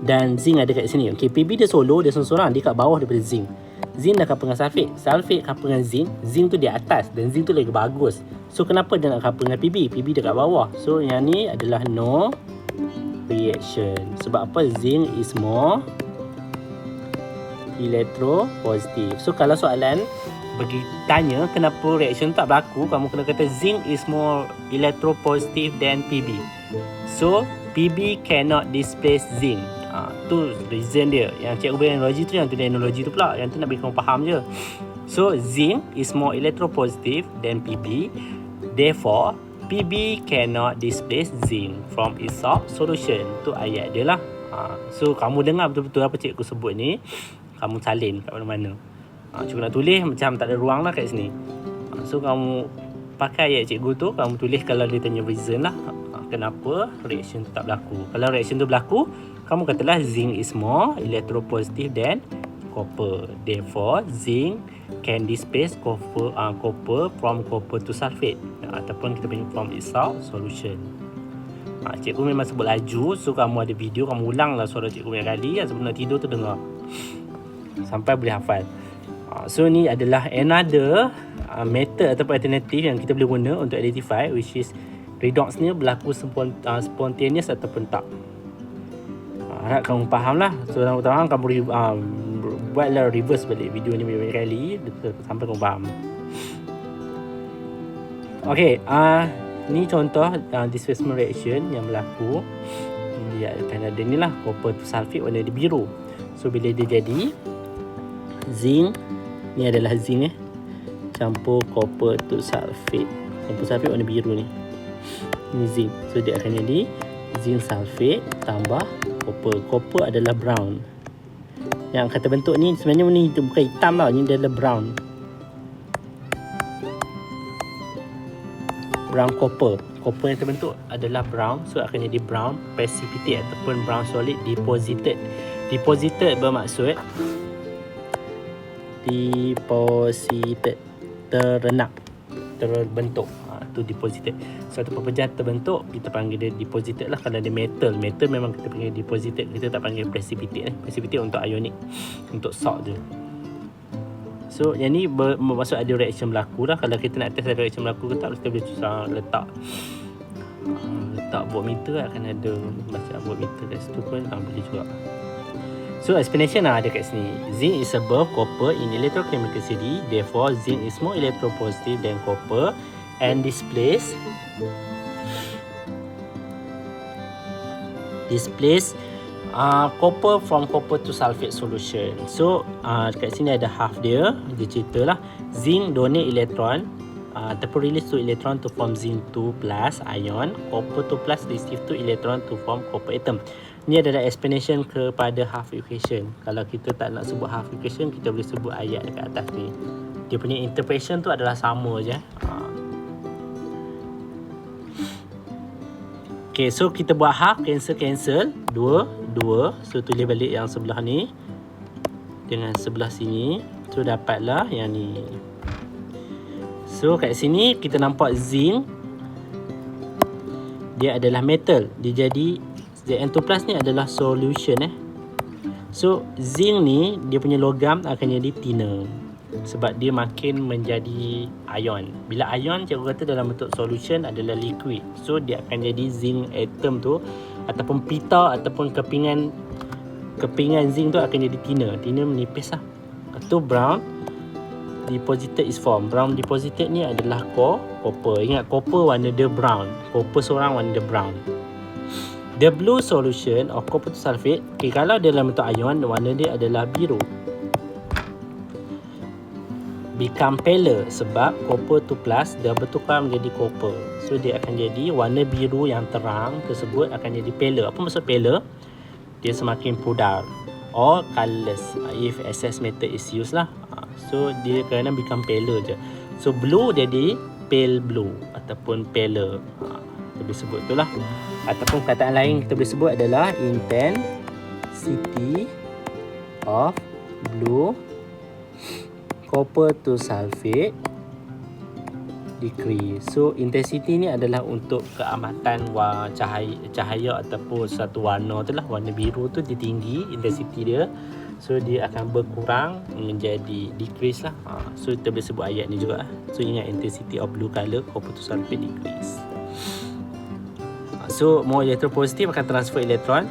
dan zinc ada kat sini. Okay, Pb dia solo, dia seorang-seorang, dia kat bawah daripada zinc. Zinc dah couple dengan sulfate, sulfate couple dengan zinc, zinc tu di atas dan zinc tu lagi bagus. So kenapa dia nak couple dengan Pb? Pb dia kat bawah. So yang ni adalah no reaction. Sebab apa? Zinc is more electropositive. So kalau soalan bagi tanya kenapa reaction tak berlaku, kamu kena kata zinc is more electropositive than Pb. So Pb cannot displace zinc. Tu reason dia. Yang cikgu beri analogi tu, yang tu analogi tu pula, yang tu nak bagi kamu faham je. So zinc is more electropositive than Pb, therefore Pb cannot displace zinc from its solution. Tu ayat dia lah. So kamu dengar betul-betul apa cikgu sebut ni, kamu salin kat mana-mana. Cikgu nak tulis macam tak ada ruang lah kat sini. So kamu pakai ayat cikgu tu, kamu tulis kalau dia tanya reason lah, kenapa reaction tu tak berlaku. Kalau reaction tu berlaku, kamu katalah zinc is more electropositive than copper, therefore zinc can displace copper from copper to sulfate, ataupun kita panggil from its solution. Cikgu memang sebut laju. So kamu ada video, kamu ulang lah suara cikgu banyak kali. Sebelum nak tidur tu dengar sampai boleh hafal. So ni adalah another method ataupun alternatif yang kita boleh guna untuk identify, which is redox ni berlaku spontaneous ataupun tak. Harap kamu faham lah. So dalam utama kamu buatlah reverse balik video ni banyak kali sampai kamu faham. Okay, ni contoh displacement reaction yang berlaku. Dia akan ada ni lah, copper to sulfate warna dia biru. So bila dia jadi zinc, ni adalah zinc campur copper to sulfate. Copper sulfate warna biru ni. Ni zinc. So dia akan jadi zinc sulfate tambah copper. Copper adalah brown. Yang kata bentuk ni sebenarnya ni bukan hitam tau, ni adalah brown. Brown copper. Copper yang terbentuk adalah brown, so akan jadi brown precipitate ataupun brown solid deposited. Deposited bermaksud deposited, terbentuk. Tu deposited. Suatu pepecahan terbentuk, kita panggil dia deposited lah. Kalau dia metal memang kita panggil deposited, kita tak panggil precipitate. Precipitate untuk ionic, untuk salt je. So yang ni bermaksud ada reaction berlaku lah. Kalau kita nak test ada reaction berlaku ke tak, kita boleh letak voltmeter lah. Akan ada macam voltmeter kat situ pun boleh juga. So explanation ada kat sini. Zinc is above copper in electrochemicity, therefore zinc is more electropositive than copper and displace copper from copper to sulfate solution. So dekat sini ada half dia cerita lah. Zinc donate electron ataupun release 2 electron to form zinc 2 plus ion. Copper 2 plus receive 2 electron to form copper atom. Ni adalah explanation kepada half equation. Kalau kita tak nak sebut half equation, kita boleh sebut ayat dekat atas ni. Dia punya interpretation tu adalah sama je. Okay, so kita buat half, cancel 2. So tulis balik yang sebelah ni dengan sebelah sini. So dapatlah yang ni. So kat sini kita nampak zinc, dia adalah metal. Dia jadi Zn2 plus ni adalah solution So zinc ni dia punya logam akan jadi thinner sebab dia makin menjadi ion. Bila ion, cikgu kata dalam bentuk solution adalah liquid. So dia akan jadi zinc atom tu ataupun pita ataupun kepingan zinc tu akan jadi thinner menipis lah. Itu brown deposited is formed. Brown deposited ni adalah copper. Ingat copper warna dia brown. Copper seorang warna dia brown. The blue solution of copper to sulfate, kalau dalam bentuk ion, warna dia adalah biru. Become paler sebab copper 2 plus dah bertukar menjadi copper. So dia akan jadi warna biru yang terang tersebut akan jadi paler. Apa maksud paler? Dia semakin pudar or colourless if SS method is used lah. So dia kadang become paler je. So blue jadi pale blue ataupun paler. Kita boleh sebut tu lah. Ataupun kataan lain kita boleh sebut adalah intensity of blue copper to sulfate decrease. So intensity ni adalah untuk keamatan cahaya ataupun satu warna tu lah. Warna biru tu dia tinggi intensity dia. So dia akan berkurang menjadi decrease lah. So kita boleh sebut ayat ni juga. So ingat intensity of blue color copper to sulfate decrease. So more electropositive akan transfer electron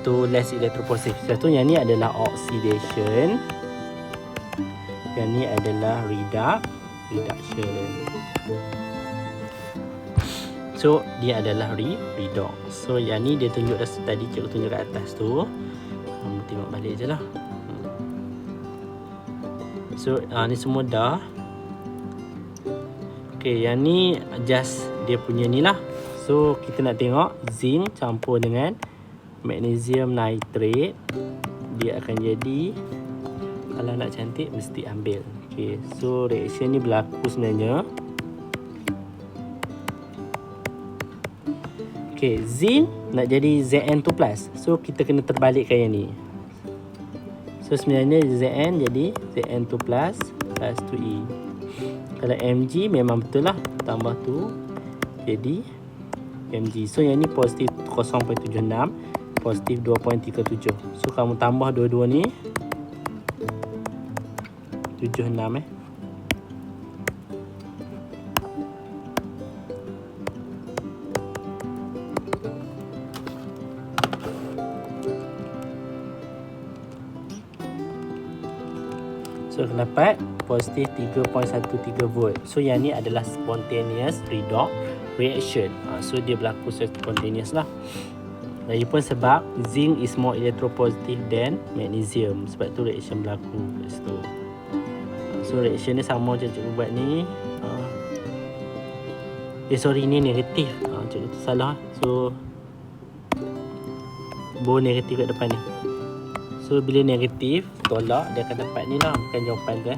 to less electropositive. Satu yang ni adalah oxidation. Yang ni adalah reduction. So dia adalah redox. So yang ni dia tunjuk tadi cikgu tunjuk kat atas tu. Kamu tengok balik je lah. So ni semua dah. Okay, yang ni just dia punya ni lah. So kita nak tengok zinc campur dengan magnesium nitrate, dia akan jadi, kalau nak cantik mesti ambil. Okay, so reaction ni berlaku sebenarnya. Okay, zinc nak jadi Zn2 plus. So kita kena terbalikkan yang ni. So sebenarnya Zn jadi Zn2 plus 2E. Kalau Mg memang betul lah, tambah tu jadi mg. So yang ni positif 0.76, positif 2.37. So kamu tambah dua-dua ni 76 So dapat positif 3.13 volt. So yang ni adalah spontaneous redox reaction. So dia berlaku spontaneous lah. Lagipun sebab zinc is more electropositive than magnesium. Sebab tu reaction berlaku kat situ. So reaction ni sama je cikgu buat ni. Sorry, ni negatif. Cikgu tu salah. So bau negatif kat depan ni. So bila negatif tolak, dia akan dapat ni lah, bukan jawapan tu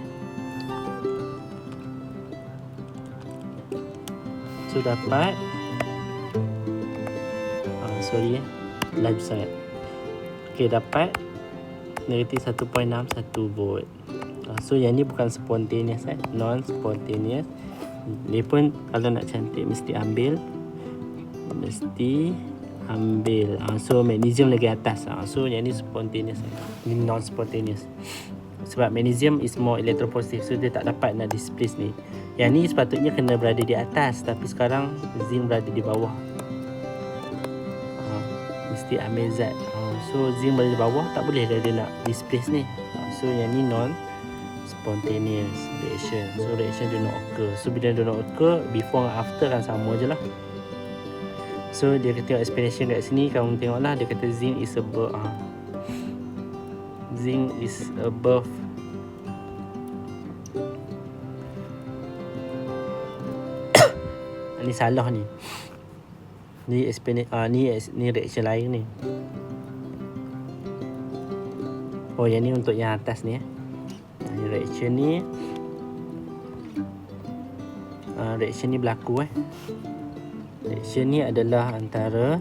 So dapat laju sangat. Dapat negatif 1.61 volt. So yang ni bukan spontaneous, non spontaneous. Dia pun kalau nak cantik mesti ambil. So magnesium lagi atas. So yang ni spontaneous, ni non spontaneous. Sebab magnesium is more electropositive, so dia tak dapat nak displace ni. Yang ni sepatutnya kena berada di atas, tapi sekarang zinc berada di bawah. Mesti ambil Z. So zinc berada di bawah, tak boleh dia nak displace ni. So yang ni non spontaneous reaction. So reaction do not occur. So bila do not occur, before and after kan sama je lah. So dia kata explanation kat sini, kamu tengoklah, dia kata zinc is above ni salah ni. Ni reaction lain ni. Yang ni untuk yang atas ni. Ni reaction ni. Reaction ni berlaku Reaction ni adalah antara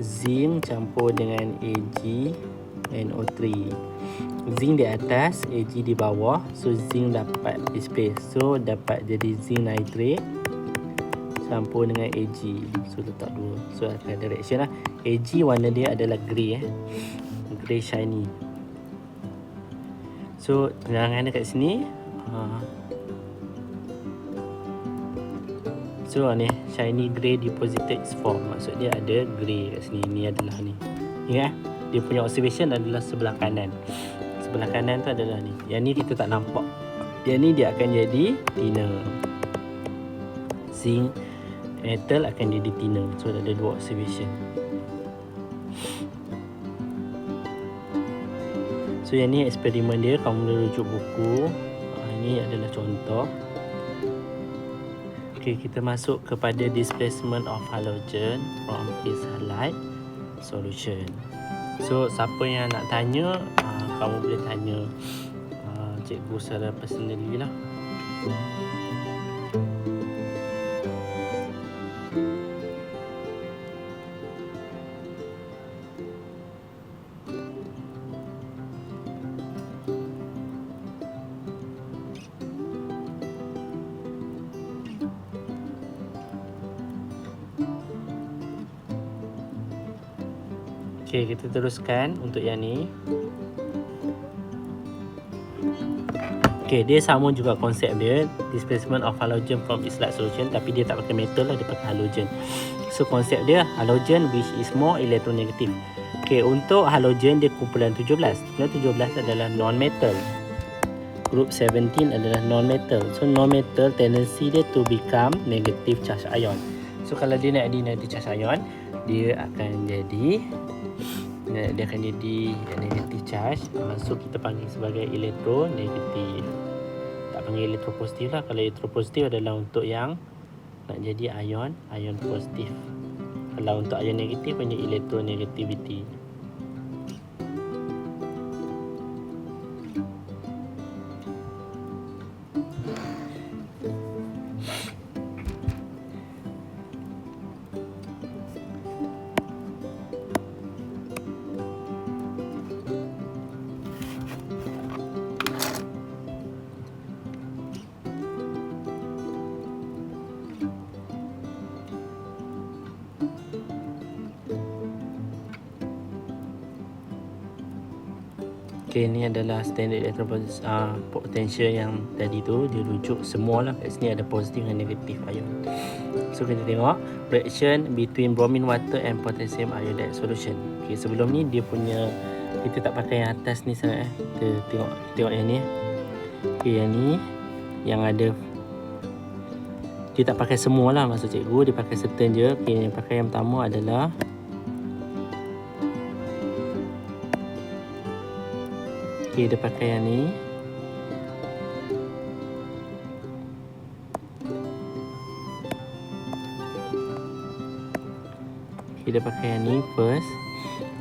zinc campur dengan AgNO3. Zinc di atas, Ag di bawah. So zinc dapat displace. So dapat jadi zinc nitrate campur dengan Ag. So letak dua. So ada reaction lah. Ag warna dia adalah grey grey shiny. So penerangan dekat sini. So ni shiny grey deposited form. Maksud dia ada grey kat sini. Ni adalah ni. Ingat dia punya observation adalah sebelah kanan. Sebelah kanan tu adalah ni. Yang ni kita tak nampak. Yang ni dia akan jadi thinner. Zinc metal akan jadi thinner. So ada dua observation. So yang ni eksperimen dia. Kamu boleh rujuk buku. Ini adalah contoh. Kita masuk kepada displacement of halogen from its halide solution. So siapa yang nak tanya, kamu boleh tanya cikgu secara personally lah. Kita teruskan untuk yang ni. Dia sama juga konsep dia, displacement of halogen from its light solution, tapi dia tak pakai metal lah, dia pakai halogen. So konsep dia halogen which is more electronegative. Untuk halogen dia kumpulan 17. Kumpulan 17 adalah non-metal. Group 17 adalah non-metal. So non-metal tendency dia to become negative charge ion. So kalau dia nak jadi negative charge ion, dia akan jadi negative charge. So kita panggil sebagai elektronegatif. Tak panggil elektropositif lah. Kalau elektropositif adalah untuk yang nak jadi ion positif. Kalau untuk ion negatif panggil elektronegativity. Okay, ni adalah standard electron potential yang tadi tu. Dia rujuk semua lah. Kat sini ada positif dan negatif ion. So kita tengok reaction between bromine water and potassium iodide solution. Okay, sebelum ni dia punya, kita tak pakai yang atas ni sangat Kita tengok yang ni. Okay, yang ni yang ada, dia tak pakai semua lah maksud cikgu, dia pakai certain je. Okay, yang pakai yang pertama adalah dia pakai yang ni. Dia pakai yang ni first.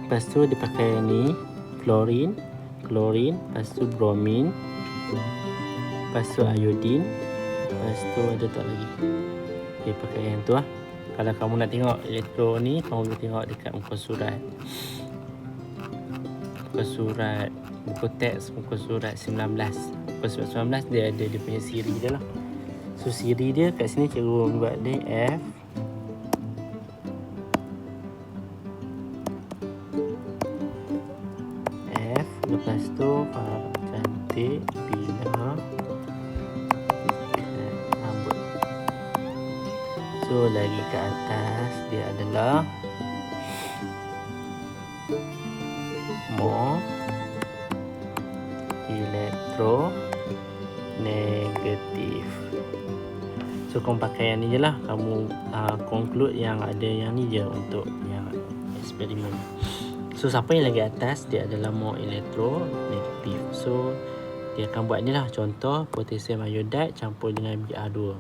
Lepas tu dia pakai yang ni, chlorine. Lepas tu bromine. Lepas tu iodine. Lepas tu ada tak lagi. Dia pakai yang tu lah. Kalau kamu nak tengok elektron ni, kamu boleh tengok dekat muka surat. Buku teks, muka surat 19. Muka surat 19 dia ada dia punya siri dia lah. So siri dia kat sini cikgu buat dia F. Lepas tu cantik bila rambut. So lagi ke atas dia adalah more elektronegatif. So kamu pakai yang ni je lah. Kamu conclude yang ada yang ni je untuk yang eksperimen. So siapa yang lagi atas, dia adalah more elektronegatif. So dia akan buat ni lah. Contoh potassium iodide campur dengan Br2.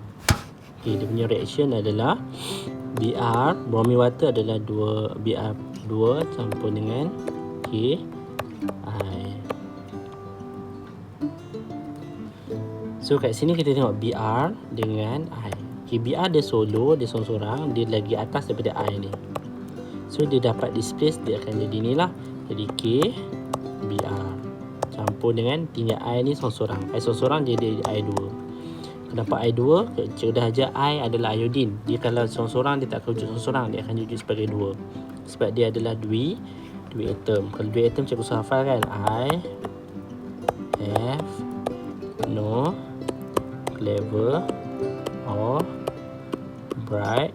Okay, dia punya reaction adalah Br, bromine water adalah Br2 campur dengan Ki. So kat sini kita tengok Br dengan I. Okay, Br dia solo, dia seorang-seorang, dia lagi atas daripada I ni. So dia dapat displace, dia akan jadi ni lah. Jadi K Br campur dengan tinggal I ni seorang-seorang. I seorang-seorang dia ada I2. Kenapa I2? Sudah aja I adalah iodine. Dia kalau seorang-seorang dia tak akan wujud seorang-seorang, dia akan wujud sebagai dua. Sebab dia adalah dua atom. Kalau dua atom cikgu usah hafal kan. I F no clever or bright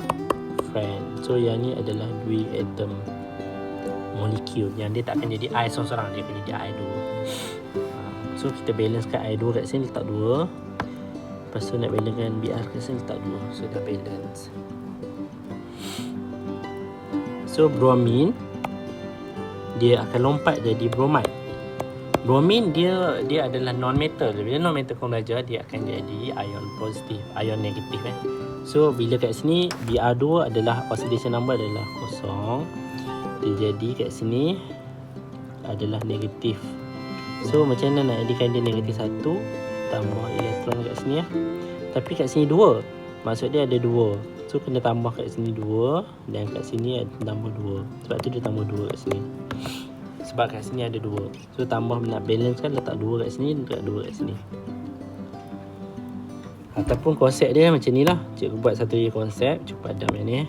friend. So yang ni adalah dua atom molekul yang dia tak akan jadi I seorang-seorang, dia akan jadi I2. So kita balance kat I2 kat sini letak 2. Lepas tu nak balance dengan Br kat sini letak 2. So dah balance. So bromine dia akan lompat jadi bromide. Bromine dia adalah non-metal. Bila non-metal kau belajar, dia akan jadi ion positif, ion negatif kan. So bila kat sini Br2 adalah oxidation number adalah 0. Dia jadi kat sini adalah negatif. So macam mana nak jadikan dia negatif 1? Tambah elektron kat sini lah. Tapi kat sini 2. Maksud dia ada 2. So kena tambah kat sini 2 dan kat sini ada tambah 2. Sebab tu dia tambah 2 kat sini. Sebab kat sini ada 2. So tambah nak balance kan, letak 2 kat sini, letak 2 kat sini. Ataupun konsep dia macam ni lah. Cikgu buat satu je konsep. Cikgu padam yang ni.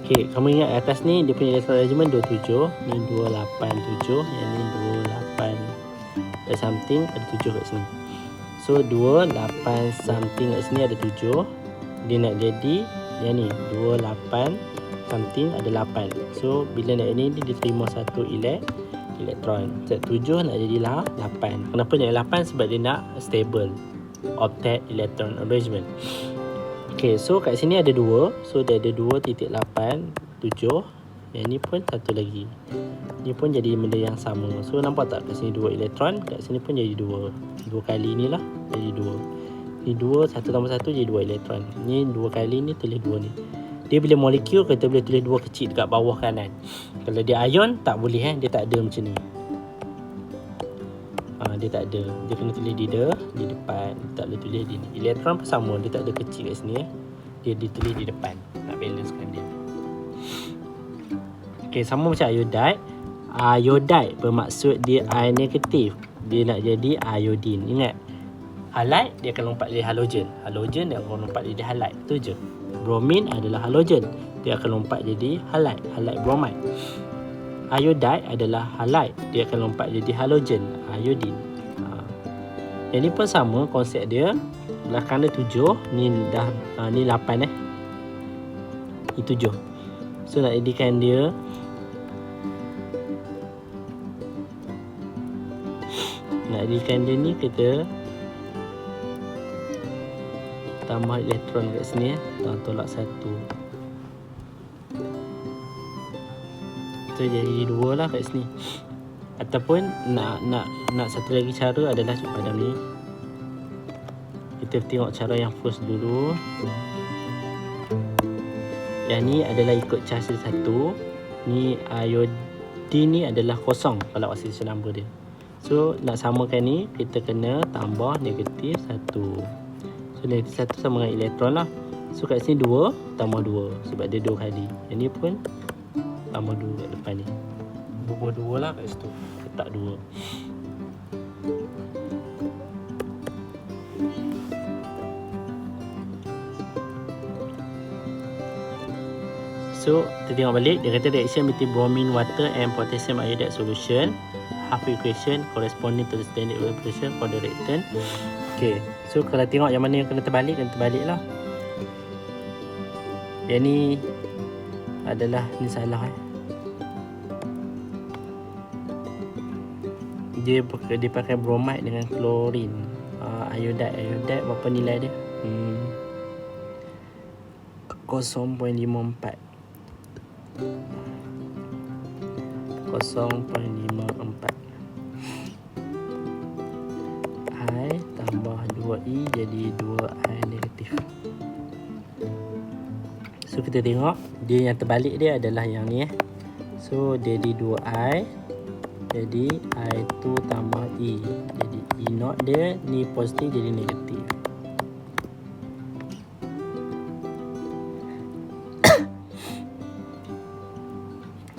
Okay, kamu ingat atas ni dia punya electron arrangement 27. Ni 287. Yang ni 28 something, ada 7 kat sini. So 28 something kat sini ada 7. Dia nak jadi yang ni 28 something ada 8. So bila nak ini dia terima satu elektron. 7 nak jadilah 8. Kenapa nak 8? Sebab dia nak stable octet electron arrangement. Okay, so kat sini ada 2. So dia ada 2.8 7. Yang ni pun satu lagi. Ni pun jadi benda yang sama. So nampak tak kat sini 2 elektron, kat sini pun jadi 2. 2 kali ni lah jadi 2. Ni 2, 1 tambah 1 jadi 2 elektron. Ni 2 kali ni tulis 2 ni. Dia bila molekul kita boleh tulis 2 kecil dekat bawah kanan. Kalau dia ion tak boleh dia tak ada macam ni. Dia tak ada. Dia kena tulis di depan. Tak boleh tulis di ni. Elektron pun sama, dia tak ada kecil kat sini Dia ditulis di depan. Nak balancekan dia. Okey, sama macam iodide. Iodide bermaksud dia I negatif. Dia nak jadi iodine. Ingat, halide dia akan lompat jadi halogen. Halogen dia akan lompat jadi halide. Itu je. Bromin adalah halogen, dia akan lompat jadi halide, halide bromide. Iodide adalah halide, dia akan lompat jadi halogen, iodine. Yang ni pun sama konsep dia. Belakang dia 7, ni dah ni 8 ni 7. So nak jadikan dia ni kita tambah elektron kat sini tolak 1. So jadi 2 lah kat sini. Ataupun nak satu lagi cara adalah pada ni. Kita tengok cara yang first dulu. Yang ni adalah ikut cara 1. Ni iodine ni adalah kosong kalau oxidation number dia. So nak samakan ni, kita kena tambah negatif 1. So negatif 1 sama dengan elektron lah. So kat sini 2 tambah 2 sebab dia 2 kali. Yang ni pun tambah 2 kat depan ni. Bubuh 2 lah kat situ. Letak 2. So kita tengok balik. Dia kata reaction between bromine water and potassium iodide solution, half equation corresponding to the standard evaporation for the reactant. Okay, so kalau tengok yang mana yang kena terbalik lah. Yang ni adalah ni salah Dia pakai bromide dengan klorin. Iodide berapa nilai dia? 0.54. 0.54. I tambah 2E jadi 2I negatif. So kita tengok dia yang terbalik dia adalah yang ni So jadi 2I jadi I2 tambah E. Jadi E0 dia ni positif jadi negatif.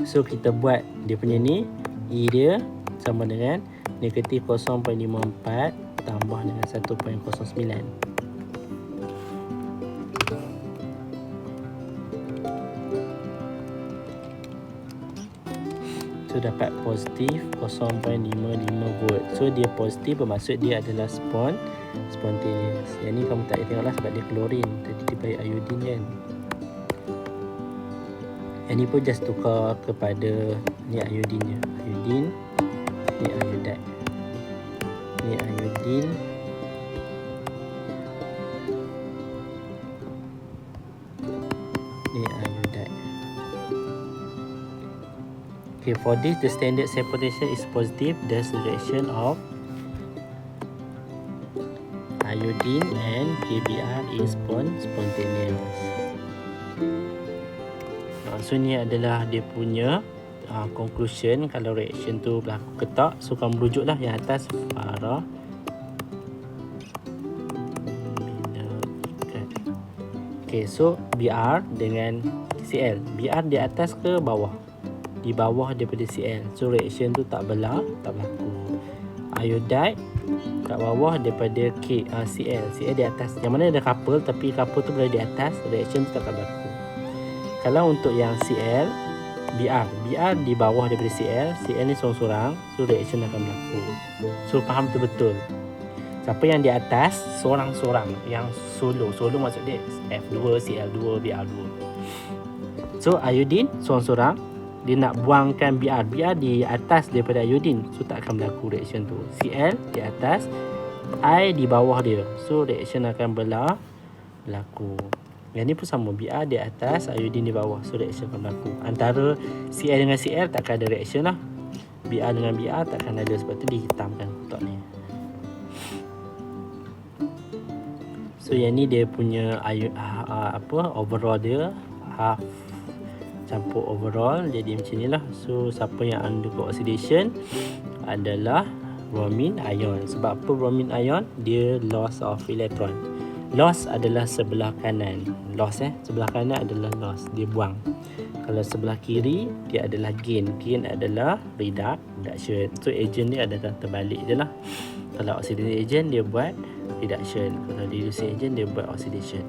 So kita buat dia punya ni, E dia sama dengan negatif 0.54 tambah dengan 1.09. So dapat positif 0.55 volt. So dia positif bermaksud dia adalah spontaneous. Yang ni kamu tak tengok lah sebab dia klorin. Tadi dia pakai iodine kan. Yang ni pun just tukar kepada ni iodine. Iodine, ni iodide. Ni iodine. Ni iodide. Okay, for this the standard cell potential is positive. Thus the reaction of iodine and KBr is spontaneous. So ni adalah dia punya conclusion kalau reaction tu berlaku ke tak. So kamu merujuk lah yang atas para okay, so Br dengan Cl. Br di atas ke bawah? Di bawah daripada Cl. So reaction tu tak berlaku. Iodide kat bawah daripada Cl. Cl di atas. Yang mana ada couple tapi couple tu berada di atas, reaction tu tak akan berlaku. Kalau untuk yang Cl, Br di bawah daripada Cl ni seorang-seorang, so reaction akan berlaku. So faham tu betul. Siapa yang di atas seorang-seorang, yang solo maksud dia F2, Cl2, Br2. So iodine seorang-seorang, dia nak buangkan Br di atas daripada iodine, so tak akan berlaku reaction tu. Cl di atas, I di bawah dia, so reaction akan berlaku. Yang ni pun sama, Br di atas, iodine di bawah, so reaction akan berlaku. Antara Cl dengan Cl takkan ada reaction lah. Br dengan Br takkan ada, sebab tu dihitamkan kotak ni. So yang ni dia punya overall dia, half campur overall jadi macam ni lah. So siapa yang undergo oxidation adalah bromine ion. Sebab apa bromine ion? Dia loss of electron. Loss adalah sebelah kanan. Sebelah kanan adalah loss, dia buang. Kalau sebelah kiri dia adalah gain. Gain adalah reduction. So agent ni adalah terbalik je lah. Kalau oxidation agent dia buat reduction, kalau reducing agent dia buat oxidation.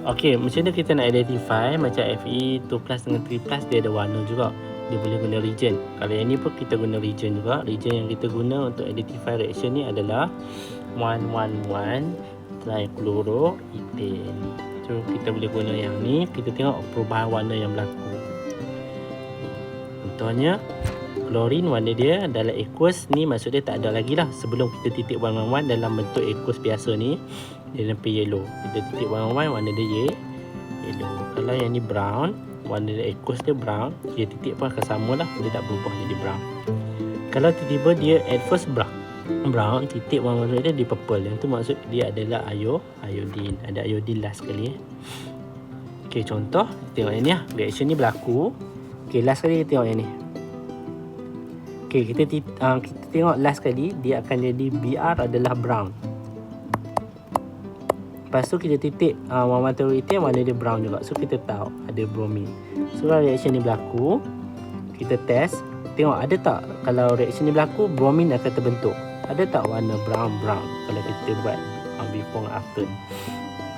Okey, macam mana kita nak identify macam Fe2 plus dengan 3 plus dia ada warna juga. Dia boleh guna region. Kalau yang ni pun kita guna region juga. Region yang kita guna untuk identify reaction ni adalah 111 trichloroethane. So kita boleh guna yang ni, kita tengok perubahan warna yang berlaku. Contohnya klorin warna dia dalam aqueous ni, maksud dia tak ada lagi lah. Sebelum kita titik 111 dalam bentuk aqueous biasa ni, dia nampak yellow. Kita titik 111 warna dia yellow. Kalau yang ni brown, warna dia aqueous dia brown, dia titik pun akan sama lah, dia tak berubah jadi brown. Kalau tiba-tiba dia at first brown, titik warna dia di purple, yang tu maksud dia adalah iodine. Ada iodine last sekali. Okey, contoh tengok yang ni lah, reaction ni berlaku. Okey, last sekali kita tengok yang ni. Okey, kita tengok last sekali, dia akan jadi Br adalah brown. Lepas tu kita titik 113 warna dia brown juga. So kita tahu ada bromine. So kalau reaction ni berlaku, kita test, tengok ada tak kalau reaction ni berlaku, bromine akan terbentuk. Ada tak warna brown kalau kita buat before and after.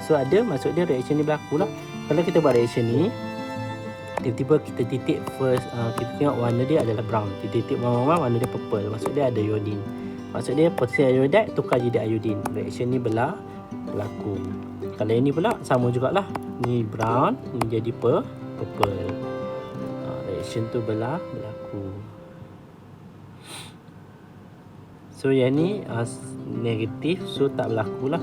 So ada, maksud dia reaction ni berlaku lah. Kalau kita buat reaction ni, tiba-tiba kita titik first, kita tengok warna dia adalah brown. Kita titik warna dia purple, maksud dia ada iodine. Maksud dia potassium iodide tukar jadi iodine. Reaction ni berlaku. Kalau yang ni pula sama jugalah. Ni brown, ni jadi purple. Reaction tu berlaku. So yang ni negatif, so tak berlaku lah.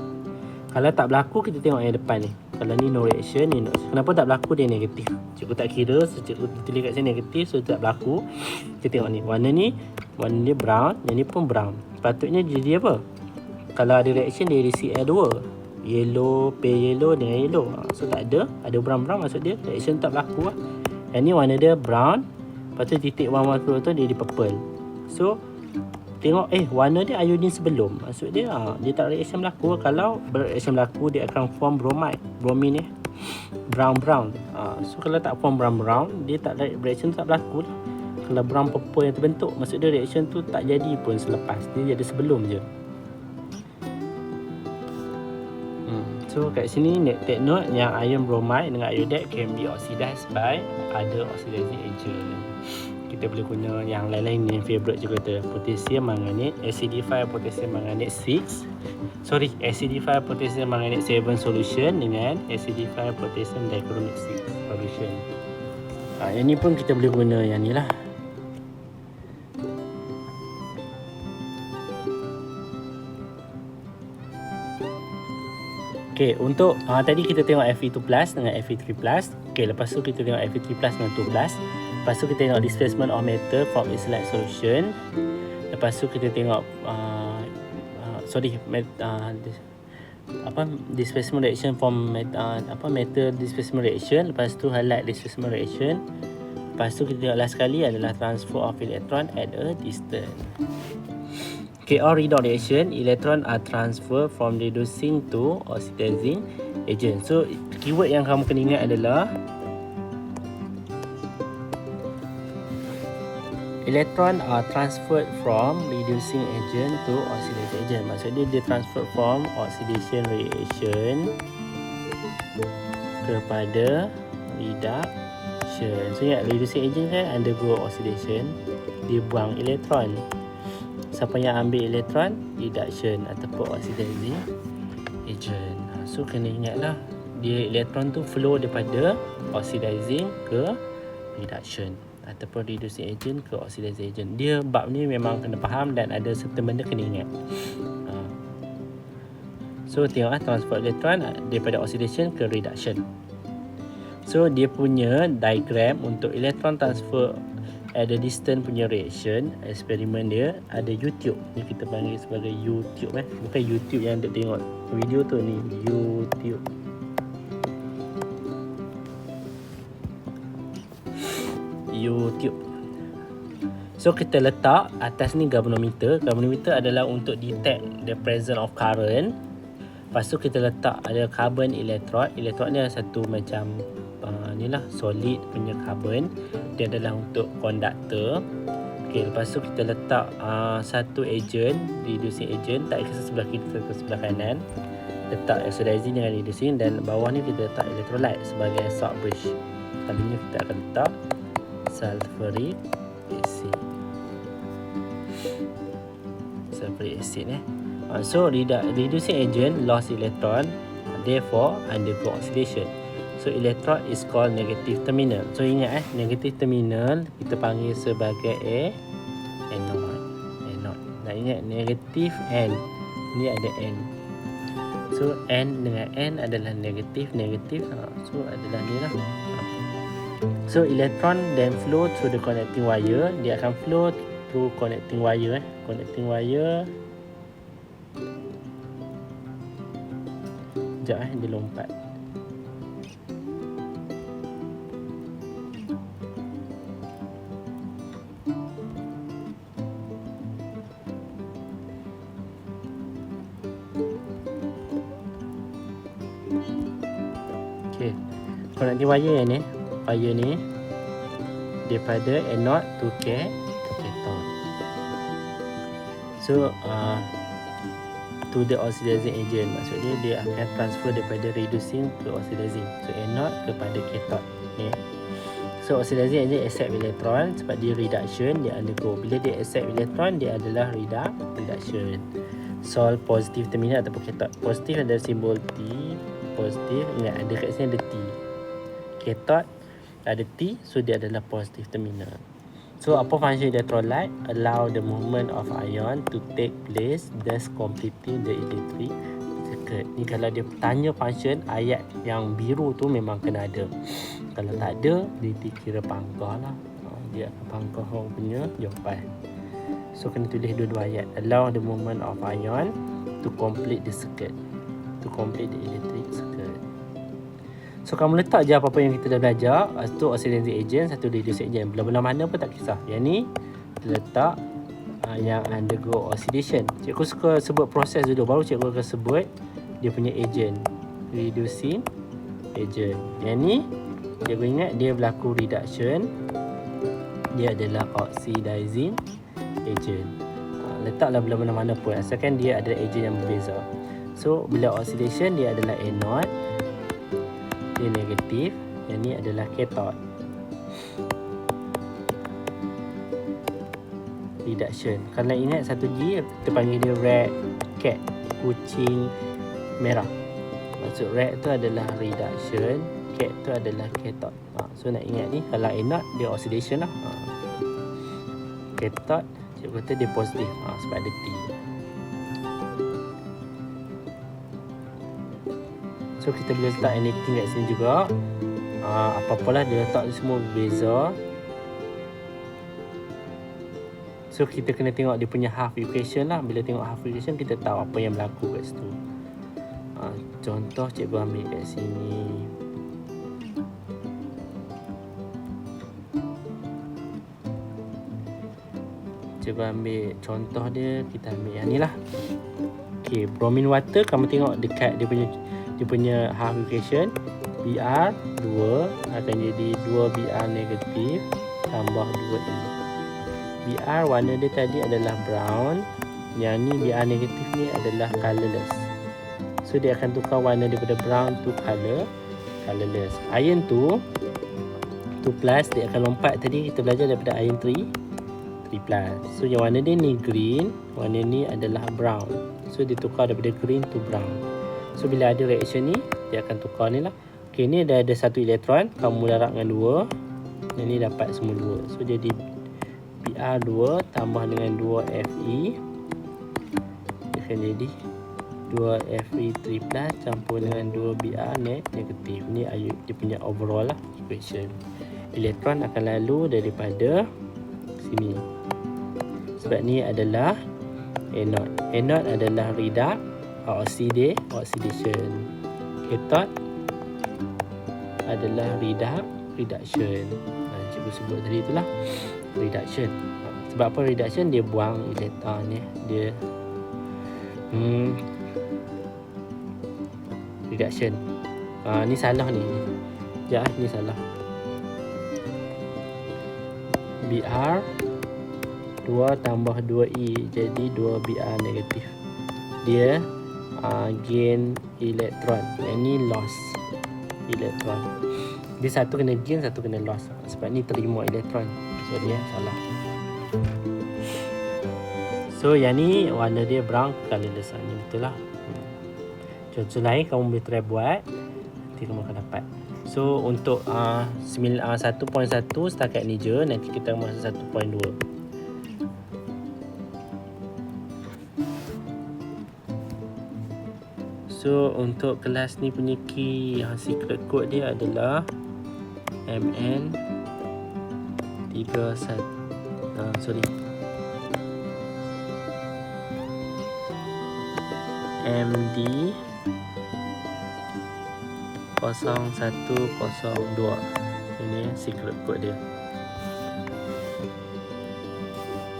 Kalau tak berlaku, kita tengok yang depan ni. Kalau ni no reaction, ni no. Kenapa tak berlaku? Dia negatif. Cikgu tak kira, so cikgu tulis kat sini negatif, so tak berlaku. Kita tengok ni, warna dia brown, yang ni pun brown. Sepatutnya jadi apa? Kalau ada reaction, dia isi Cl2, yellow, pale yellow dengan yellow. So tak ada brown, maksud dia reaction tak berlaku lah. Yang ni warna dia brown, lepas tu titik 112 tu dia di purple. So tengok warna dia iodine sebelum, maksud dia dia tak reaction berlaku. Kalau reaction berlaku, dia akan form bromine ni brown. So kalau tak form brown, dia tak reaction tak berlaku lah. Kalau brown purple yang terbentuk, maksud dia reaction tu tak jadi pun selepas, dia jadi sebelum je. So kat sini take note yang ion bromide dengan iodide can be oxidized by other oxidizing agent. Kita boleh guna yang lain-lain ni, favorite juga tu, potassium manganate, acidified potassium manganate 6, acidified potassium manganate 7 solution dengan acidified potassium dichromate 6 solution. Yang ni pun kita boleh guna yang ni lah. Okey, untuk tadi kita tengok Fe2 plus dengan Fe3 plus. Okey, lepas tu kita tengok Fe3 plus dengan 2 plus. Lepas tu kita tengok displacement of matter from its light solution. Lepas tu kita tengok displacement reaction from matter displacement reaction. Lepas tu highlight displacement reaction. Lepas tu kita tengok last sekali adalah transfer of electron at a distance. Okay, all redox reaction, electron are transferred from reducing to oxidizing agent. So keyword yang kamu kena ingat adalah electron are transferred from reducing agent to oxidizing agent. Maksudnya dia transfer from oxidation reaction kepada reduction. So ingat, reducing agent kan undergo oxidation, dia buang elektron. Siapa yang ambil elektron? Reduction ataupun oxidizing agent. So kena ingatlah, dia elektron tu flow daripada oxidizing ke reduction ataupun reducing agent ke oxidizing agent. Dia bab ni memang kena faham dan ada certain benda kena ingat. So tengoklah transfer elektron daripada oxidation ke reduction. So dia punya diagram untuk elektron transfer at a distance punya reaction, eksperimen dia ada YouTube. Ni kita panggil sebagai YouTube bukan YouTube yang anda tengok video tu, ni YouTube. So kita letak atas ni galvanometer. Galvanometer adalah untuk detect the presence of current. Lepas tu kita letak ada carbon electrode. Electrode ni ada satu macam ni lah, solid punya carbon. Dia adalah untuk conductor. Okey, lepas tu kita letak satu agent, reducing agent, tak kisah sebelah kiri atau sebelah kanan. Letak oxidizing dengan reducing, dan bawah ni kita letak electrolyte sebagai salt bridge. Kali ni kita akan letak sulfuric acid. Sulfuric acid So reducing agent lost electron, therefore undergo oxidation. So electrode is called negative terminal. So ingat negative terminal kita panggil sebagai anode. Nak ingat negative N. Ni ada N. So N dengan N adalah negatif. So adalah ni lah. So electron then flow through the connecting wire. Dia akan flow through connecting wire. Connecting wire. Sekejap dia lompat. Okey. Connecting wire ni, daripada anode to cathode. So to the oxidizing agent, maksudnya dia akan transfer daripada reducing ke oxidizing. So anode kepada cathode. So oxidizing agent accept electron sebab dia reduction, dia undergo. Bila dia accept electron, dia adalah reduction. Sol positif terminal ataupun cathode. Positif adalah simbol T, positif. Ingat ada kat sini ada T. Cathode ada T, so dia adalah positif terminal. So apa function electrolyte? Allow the movement of ion to take place, thus completing the electric circuit. Ni kalau dia tanya function, ayat yang biru tu memang kena ada. Kalau tak ada, dia kira pangkah lah. Dia akan pangkah orang punya jawapan. So kena tulis dua-dua ayat. Allow the movement of ion to complete the circuit, to complete the electric circuit. So kamu letak je apa-apa yang kita dah belajar. Satu oxidizing agent, satu reducing agent. Belah-belah mana pun tak kisah. Yang ni kita letak yang undergo oxidation. Cikgu suka sebut proses dulu, baru cikgu akan sebut dia punya agent. Reducing agent. Yang ni cikgu ingat dia berlaku reduction, dia adalah oxidizing agent. Letaklah belah-belah mana pun, asalkan dia adalah agent yang berbeza. So bila oxidation, dia adalah anode, dia negatif. Yang ni adalah cathode. Reduction. Kalau ingat satu G, kita panggil dia red cat, kucing merah. Maksud red tu adalah reduction, cat tu adalah cathode. So nak ingat ni, kalau anode dia oxidation lah. Cathode cikgu kata dia positif sebab ada T. So kita boleh letak anything kat sini juga. Apa-apalah dia letak semua berbeza. So kita kena tengok dia punya half equation lah. Bila tengok half equation, kita tahu apa yang berlaku kat situ. Contoh cikgu ambil kat sini. Cikgu ambil contoh dia, kita ambil yang ni lah. Okay, bromine water, kamu tengok dekat dia punya half equation. Br 2 akan jadi 2Br negatif tambah 2E. Br warna dia tadi adalah brown, yang ni Br negatif ni adalah colorless. So dia akan tukar warna daripada brown to colorless. Iron 2 plus, dia akan lompat. Tadi kita belajar daripada iron 3 plus. So yang warna dia ni green, warna ni adalah brown. So dia tukar daripada green to brown. So bila ada reaction ni, dia akan tukar ni lah. Okay, ni dah ada satu elektron, kamu darab dengan 2. Yang ni dapat semua 2. So jadi Br2 tambah dengan 2Fe, dia akan jadi 2Fe3 plus campur dengan 2Br negatif. Ni dia punya overall lah equation. Elektron akan lalu daripada sini. Sebab ni adalah anode. Anode adalah oxidation. Cathode adalah reduction. Cikgu sebut tadi itulah reduction. Sebab apa reduction? Dia buang elektron ni. Dia reduction. Ni salah ni. Sekejap, ni salah. Br 2 tambah 2E jadi 2Br negatif. Dia gain elektron. Yang ni loss elektron. Dia satu kena gain, satu kena loss. Sebab ni terima elektron. So dia salah. So yang ni warna dia brown colorless. Ni betul lah. Contoh lain kamu boleh try buat, nanti kamu akan dapat. So untuk 1.1 setakat ni je. Nanti kita masuk 1.2. So untuk kelas ni punya key secret code dia adalah MN 31 MD 0102. Ini secret code dia.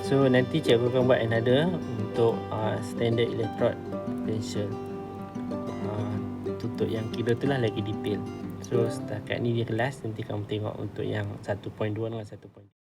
So nanti cikgu akan buat another untuk standard electrode potential. Untuk yang kira tu lah lagi detail. So setakat ni dia kelas. Nanti kamu tengok untuk yang 1.2 dengan 1.3.